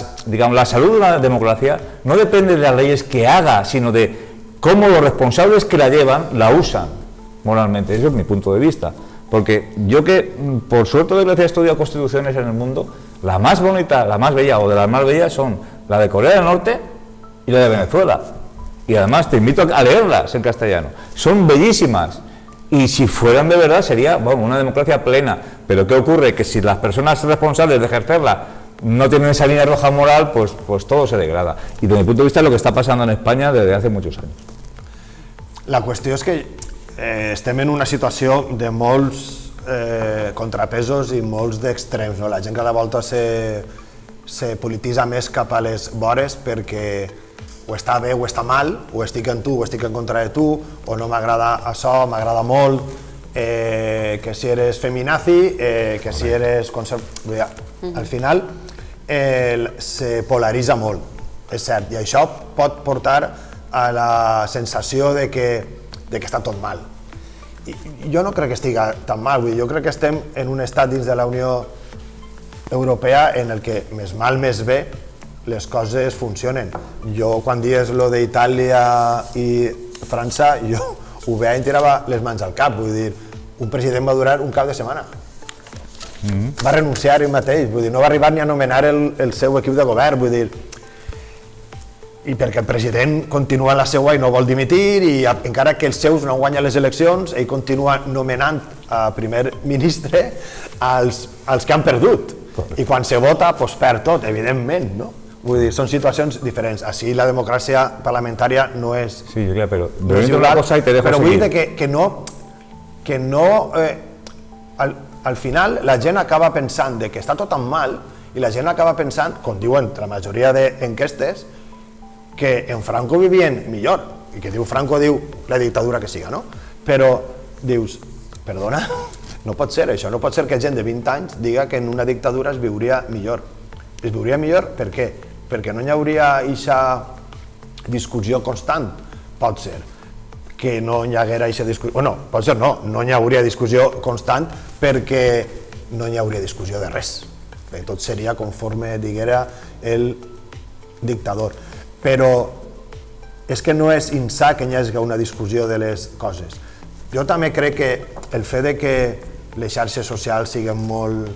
salud de la democracia no depende de las leyes que haga, sino de cómo los responsables que la llevan la usan moralmente. Ese es mi punto de vista. Porque yo que, por suerte de gracia, he estudiado constituciones en el mundo, la más bonita, la más bella o de las más bellas son la de Corea del Norte y la de Venezuela. Y además te invito a leerlas en castellano. Son bellísimas. Y si fueran de verdad sería una democracia plena. Pero ¿qué ocurre? Que si las personas responsables de ejercerla no tienen esa línea roja moral, pues todo se degrada. Y desde mi punto de vista es lo que está pasando en España desde hace muchos años. La qüestió és que estem en una situació de molts contrapesos i molts d'extrems, no? La gent cada volta se polititza més cap a les vores perquè o està bé o està mal, o estic en tu o estic en contra de tu, o no m'agrada això, m'agrada molt, que si eres feminazi, que si eres conservador... Al final se polaritza molt, és cert, i això pot portar a la sensació de que està tot mal. Jo no crec que estigui tan mal, jo crec que estem en un estat dins de la Unió Europea en el que més mal més bé les coses funcionen. Jo quan dies lo d'Itàlia i França, jo ho veia i em tirava les mans al cap, vull dir, un president va durar un cap de setmana. Va renunciar ell mateix, vull dir, no va arribar ni a nomenar el seu equip de govern, vull dir, i perquè el president continua la seva i no vol dimitir, i encara que els seus no guanyen les eleccions, ell continua nomenant a primer ministre als que han perdut. I quan se vota, doncs perd tot, evidentment, no? Vull dir, són situacions diferents. Així la democràcia parlamentària no és... Sí, Julia, però vull dir que no... Al final la gent acaba pensant que està tot tan mal i la gent acaba pensant, com diuen la majoria d'enquestes, que en Franco vivien millor, i que diu Franco diu la dictadura que siga, no? Però dius, perdona, no pot ser això, no pot ser que gent de 20 anys diga que en una dictadura es viuria millor. Es viuria millor per què? Perquè no hi hauria aquesta discussió constant, pot ser, que no hi haguera aquesta discussió, bueno, pot ser no hi hauria discussió constant perquè no hi hauria discussió de res, tot seria conforme diguera el dictador. Però és que no és insà que hi hagi una discussió de les coses. Jo també crec que el fet de que les xarxes socials siguin molt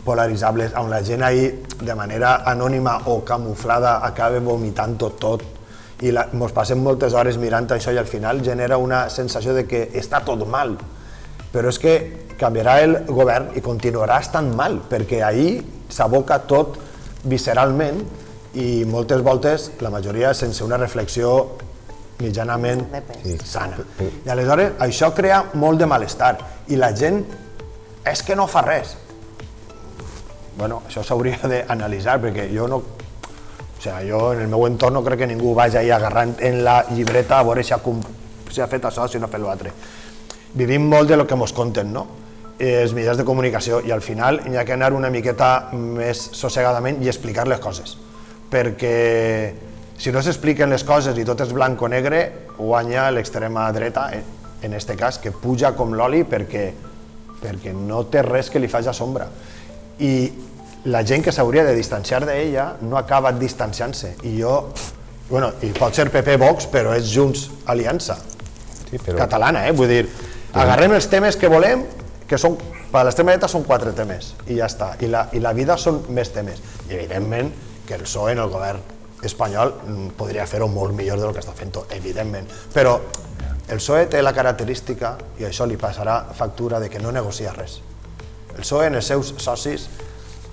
polaritzables, on la gent ahir de manera anònima o camuflada acaba vomitant tot i ens passem moltes hores mirant això i al final genera una sensació de que està tot mal. Però és que canviarà el govern i continuarà estant mal, perquè ahir s'aboca tot visceralment i moltes voltes, la majoria sense una reflexió mitjanament sana. I aleshores això crea molt de malestar i la gent és que no fa res. Bueno, això s'hauria d'analitzar perquè jo no... O sigui, jo en el meu entorn no crec que ningú vagi ahí agarrant en la llibreta a veure si ha fet això, si no ha fet l'altre. Vivim molt de lo que ens conten, no? Els mitjans de comunicació i al final hi ha que anar una miqueta més sossegadament i explicar les coses. Perquè si no s'expliquen les coses i tot és blanc o negre, guanya l'extrema dreta, en aquest cas, que puja com l'oli perquè no té res que li faci sombra. I la gent que s'hauria de distanciar d'ella no acaba distanciant-se. I pot ser PP Vox, però és Junts Aliança catalana, vull dir, agarrem els temes que volem, que són, per l'extrema dreta són 4 temes, i ja està, i la vida són més temes. I evidentment que el PSOE en el govern espanyol podria fer-ho molt millor del que està fent-ho, evidentment, però el PSOE té la característica, i això li passarà factura, de que no negocia res. El PSOE en els seus socis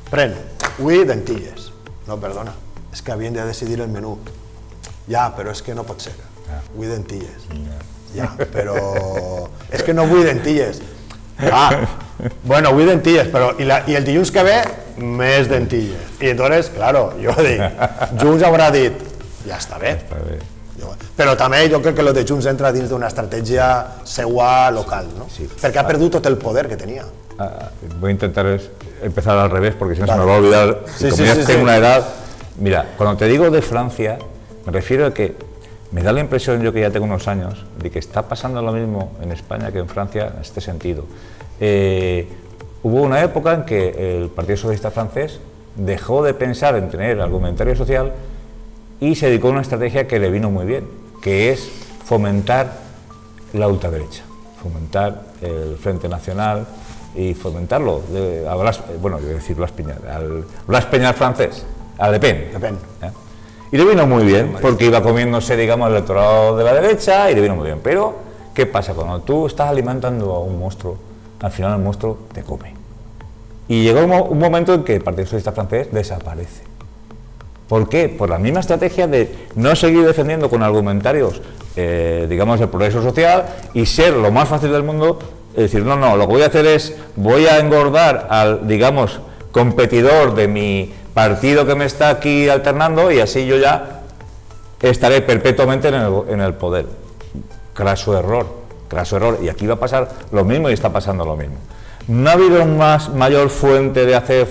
pren, avui dentilles, no, perdona, és que havien de decidir el menú, ja, però és que no pot ser, avui dentilles, ja, però és que no vull dentilles, bueno, avui dentilles, però i el dilluns que ve més dentilles. I entonces, claro, jo dic, Junts haurà dit, ja està bé. Però també jo crec que el de Junts entra dins d'una estratègia seua local, ¿no? Perquè ha perdut tot el poder que tenia. Voy a intentar empezar al revés, porque si no se me va a olvidar. Como ya tengo una edad... Mira, cuando te digo de Francia, me refiero a que me da la impresión, yo que ya tengo unos años, de que está pasando lo mismo en España que en Francia en este sentido. Hubo una época en que el Partido Socialista francés dejó de pensar en tener argumentario social y se dedicó a una estrategia que le vino muy bien, que es fomentar la ultraderecha, fomentar el Frente Nacional y fomentarlo, Blas Peñal francés, a Le Pen. Y le vino muy bien, porque iba comiéndose, digamos, el electorado de la derecha y le vino muy bien. Pero, ¿qué pasa? Cuando tú estás alimentando a un monstruo, al final el monstruo te come. Y llegó un momento en que el Partido Socialista francés desaparece. ¿Por qué? Por la misma estrategia de no seguir defendiendo con argumentarios, digamos, el progreso social y ser lo más fácil del mundo Es decir, no, lo que voy a hacer es, voy a engordar al, digamos, competidor de mi partido que me está aquí alternando y así yo ya estaré perpetuamente en el poder. Craso error. Y aquí va a pasar lo mismo y está pasando lo mismo. No ha habido mayor fuente de hacer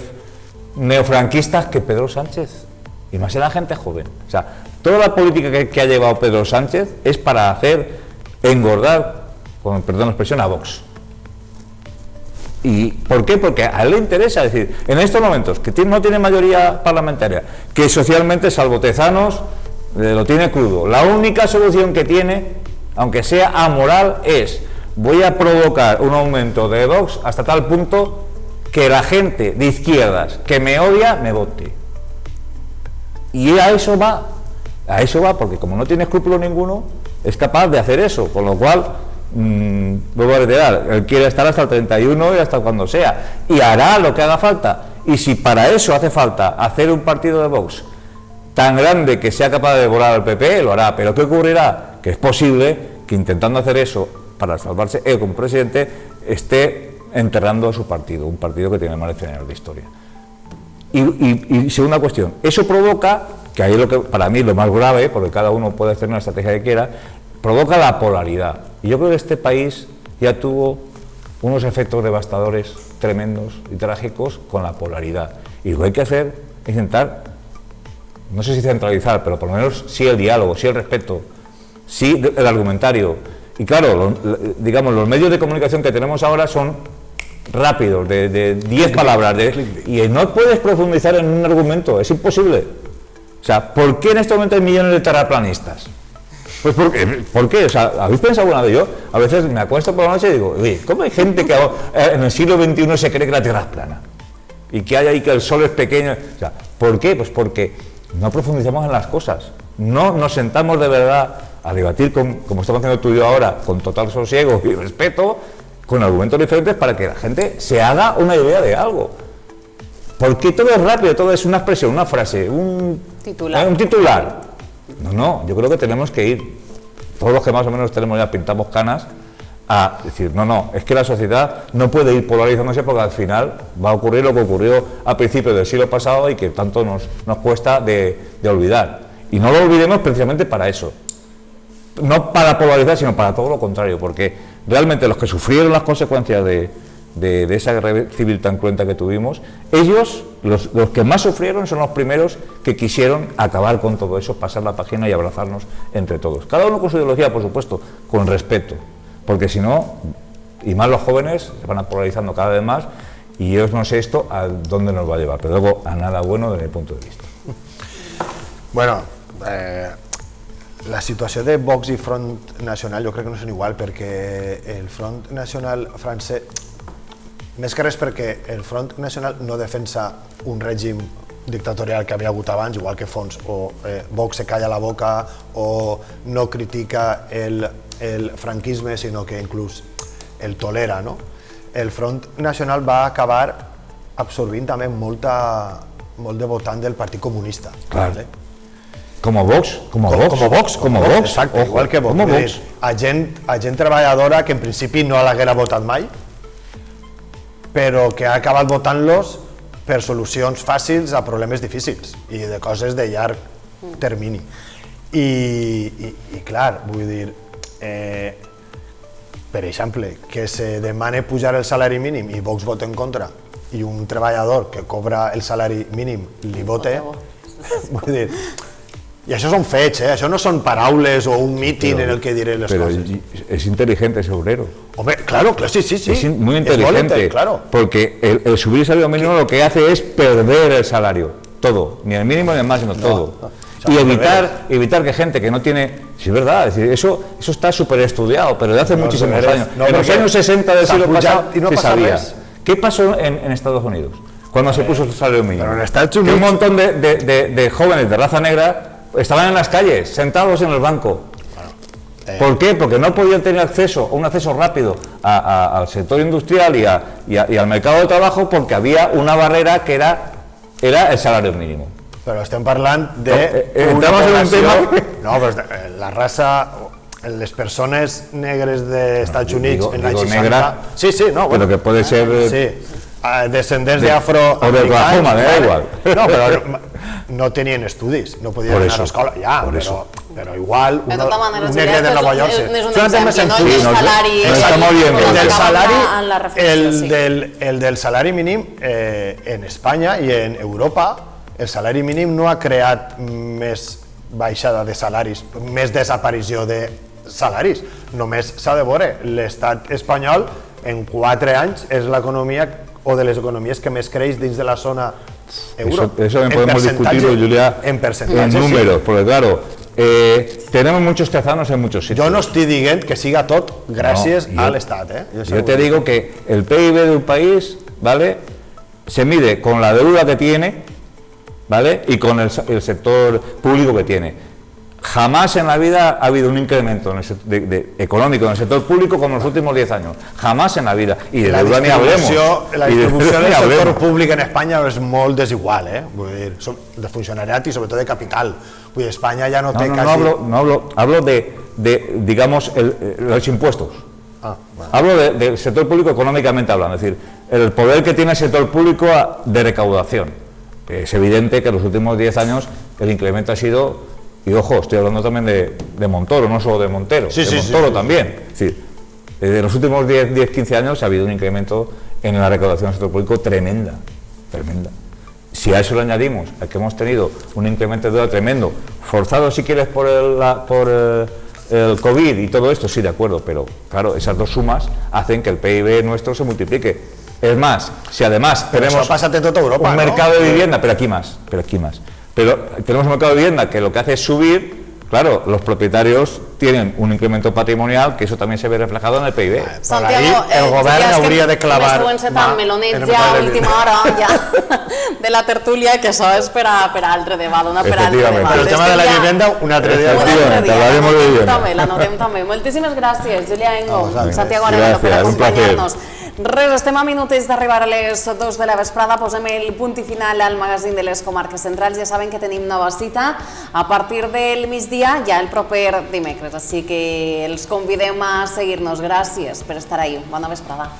neofranquistas que Pedro Sánchez, y más en la gente joven. O sea, toda la política que ha llevado Pedro Sánchez es para hacer engordar, con perdón la expresión, a Vox. ¿Y por qué? Porque a él le interesa, es decir, en estos momentos, que no tiene mayoría parlamentaria, que socialmente, salvo Tezanos, lo tiene crudo. La única solución que tiene, aunque sea amoral, es voy a provocar un aumento de Vox hasta tal punto que la gente de izquierdas que me odia, me vote. Y a eso va, porque como no tiene escrúpulo ninguno, es capaz de hacer eso, con lo cual, vuelvo a reiterar, él quiere estar hasta el 31 y hasta cuando sea, y hará lo que haga falta, y si para eso hace falta hacer un partido de Vox tan grande que sea capaz de devorar al PP, lo hará. Pero ¿qué ocurrirá? Que es posible que intentando hacer eso para salvarse él como presidente esté enterrando a su partido, un partido que tiene más de 100 años de historia. Y segunda cuestión, eso provoca, que ahí es lo que para mí es lo más grave, porque cada uno puede hacer una estrategia que quiera, provoca la polaridad. Y yo creo que este país ya tuvo unos efectos devastadores tremendos y trágicos con la polaridad. Y lo que hay que hacer es intentar, no sé si centralizar, pero por lo menos sí el diálogo, sí el respeto, sí el argumentario. Y claro, digamos, los medios de comunicación que tenemos ahora son rápidos, de 10 palabras, y no puedes profundizar en un argumento, es imposible. O sea, ¿por qué en este momento hay millones de terraplanistas? Pues ¿por qué? O sea, ¿habéis pensado alguna vez? Yo a veces me acuesto por la noche y digo, oye, ¿cómo hay gente que en el siglo XXI se cree que la Tierra es plana? Y que hay ahí que el Sol es pequeño. O sea, ¿por qué? Pues porque no profundizamos en las cosas, no nos sentamos de verdad a debatir, como estamos haciendo tú y yo ahora, con total sosiego y respeto, con argumentos diferentes para que la gente se haga una idea de algo. Porque todo es rápido, todo es una expresión, una frase, un titular. No, yo creo que tenemos que ir, todos los que más o menos tenemos ya pintamos canas, a decir, no, es que la sociedad no puede ir polarizándose porque al final va a ocurrir lo que ocurrió a principios del siglo pasado y que tanto nos cuesta de olvidar. Y no lo olvidemos precisamente para eso. No para polarizar, sino para todo lo contrario, porque realmente los que sufrieron las consecuencias de esa guerra civil tan cruenta que tuvimos, ellos, los que más sufrieron, son los primeros que quisieron acabar con todo eso, pasar la página y abrazarnos entre todos. Cada uno con su ideología, por supuesto, con respeto, porque si no, y más los jóvenes, se van polarizando cada vez más, y yo no sé esto a dónde nos va a llevar, pero luego a nada bueno desde mi punto de vista. Bueno, la situació de Vox i Front Nacional jo crec que no són igual, perquè el Front Nacional francès, més que res perquè el Front Nacional no defensa un règim dictatorial que havia hagut abans, igual que Fons, o Vox se calla la boca o no critica el franquisme, sinó que inclús el tolera, no? El Front Nacional va acabar absorbint també molt de votant del Partit Comunista. Clar. Como Vox, exacte, igual que Vox. A gent treballadora que en principi no l'haguera votat mai, però que ha acabat votant-los per solucions fàcils a problemes difícils i de coses de llarg termini. I clar, vull dir, per exemple, que se demane pujar el salari mínim i Vox vota en contra i un treballador que cobra el salari mínim li vota, vull dir... I això són fets, això no són paraules o un míting en el que diré les cosas. Pero es inteligente ese obrero. Hombre, claro, sí. Es muy inteligente, claro. Porque el subir el salario mínimo lo que hace es perder el salario, todo, ni el mínimo ni el máximo, todo. Y evitar que gente que no tiene... Sí, es verdad, es decir, eso está súper estudiado, pero de hace muchísimos años. En los años 60 del siglo pasado se sabía. ¿Qué pasó en Estados Unidos cuando se puso el salario mínimo? Pero en Estados Unidos... Que un montón de jóvenes de raza negra estaban en las calles, sentados en el banco. ¿Por qué? Porque no podían tener un acceso rápido al sector industrial y al mercado de trabajo porque había una barrera que era el salario mínimo. Però estem parlant de... Entramos en un tema... No, però la raça... les persones negres dels Estats Units en l'any 60... negra, sí, no, pero que puede ser... Sí, descendents de afroamericans... O de Oklahoma, da igual. No, però no tenien estudis, no podien anar a l'escola, ja, però igual un negre de Nova York... És un exemple, el del salari mínim en Espanya i en Europa, el salari mínim no ha creat més baixada de salaris, més desaparició de salaris. Només s'ha de veure, l'estat espanyol en 4 anys és l'economia o de les economies que més creix dins de la zona euro. Eso podemos discutirlo, Julia, en números, porque claro, tenemos muchos tezanos en muchos sitios. Yo no estoy diciendo que siga todo gracias al Estado. Yo te digo que el PIB de un país, ¿vale?, se mide con la deuda que tiene, ¿vale?, y con el sector público que tiene. Jamás en la vida ha habido un incremento económico en el sector público como en los últimos 10 años. Jamás en la vida. Y de deuda ni hablemos. La distribució del sector públic en Espanya és molt desigual, vull dir, de funcionariat i sobretot de capital. Vull dir, Espanya ja no té quasi... Hablo de digamos, los impuestos. Hablo del sector público económicamente hablando, es decir, el poder que tiene el sector público de recaudación. Es evidente que en los últimos 10 años el incremento ha sido... Y ojo, estoy hablando también de Montoro, no solo de Montero, de Montoro también. Es decir, en los últimos 10-15 años ha habido un incremento en la recaudación del sector público tremenda. Si a eso le añadimos a que hemos tenido un incremento de deuda tremendo, forzado si quieres por el COVID y todo esto, sí, de acuerdo, pero claro, esas dos sumas hacen que el PIB nuestro se multiplique. Es más, si además tenemos un mercado de vivienda, pero aquí más. Pero tenemos un mercado de vivienda que lo que hace es subir, claro, los propietarios tienen un incremento patrimonial que eso también se ve reflejado en el PIB. Santiago, el govern hauria de clavar... M'estuen tan melonets ja a última hora de la tertúlia que això és per a altre debat, Però el tema de la vivenda, un altre dia. L'anotem també. Moltíssimes gràcies, Julia Engo, Santiago Aravena, per acompanyar-nos. Res, estem a minutets d'arribar a les 2 de la vesprada, posem el punt i final al magazín de les comarques centrals. Ja saben que tenim nova cita a partir del migdia, ja el proper dimecres, així que els convidem a seguir-nos. Gràcies per estar ahí. Bona vesprada.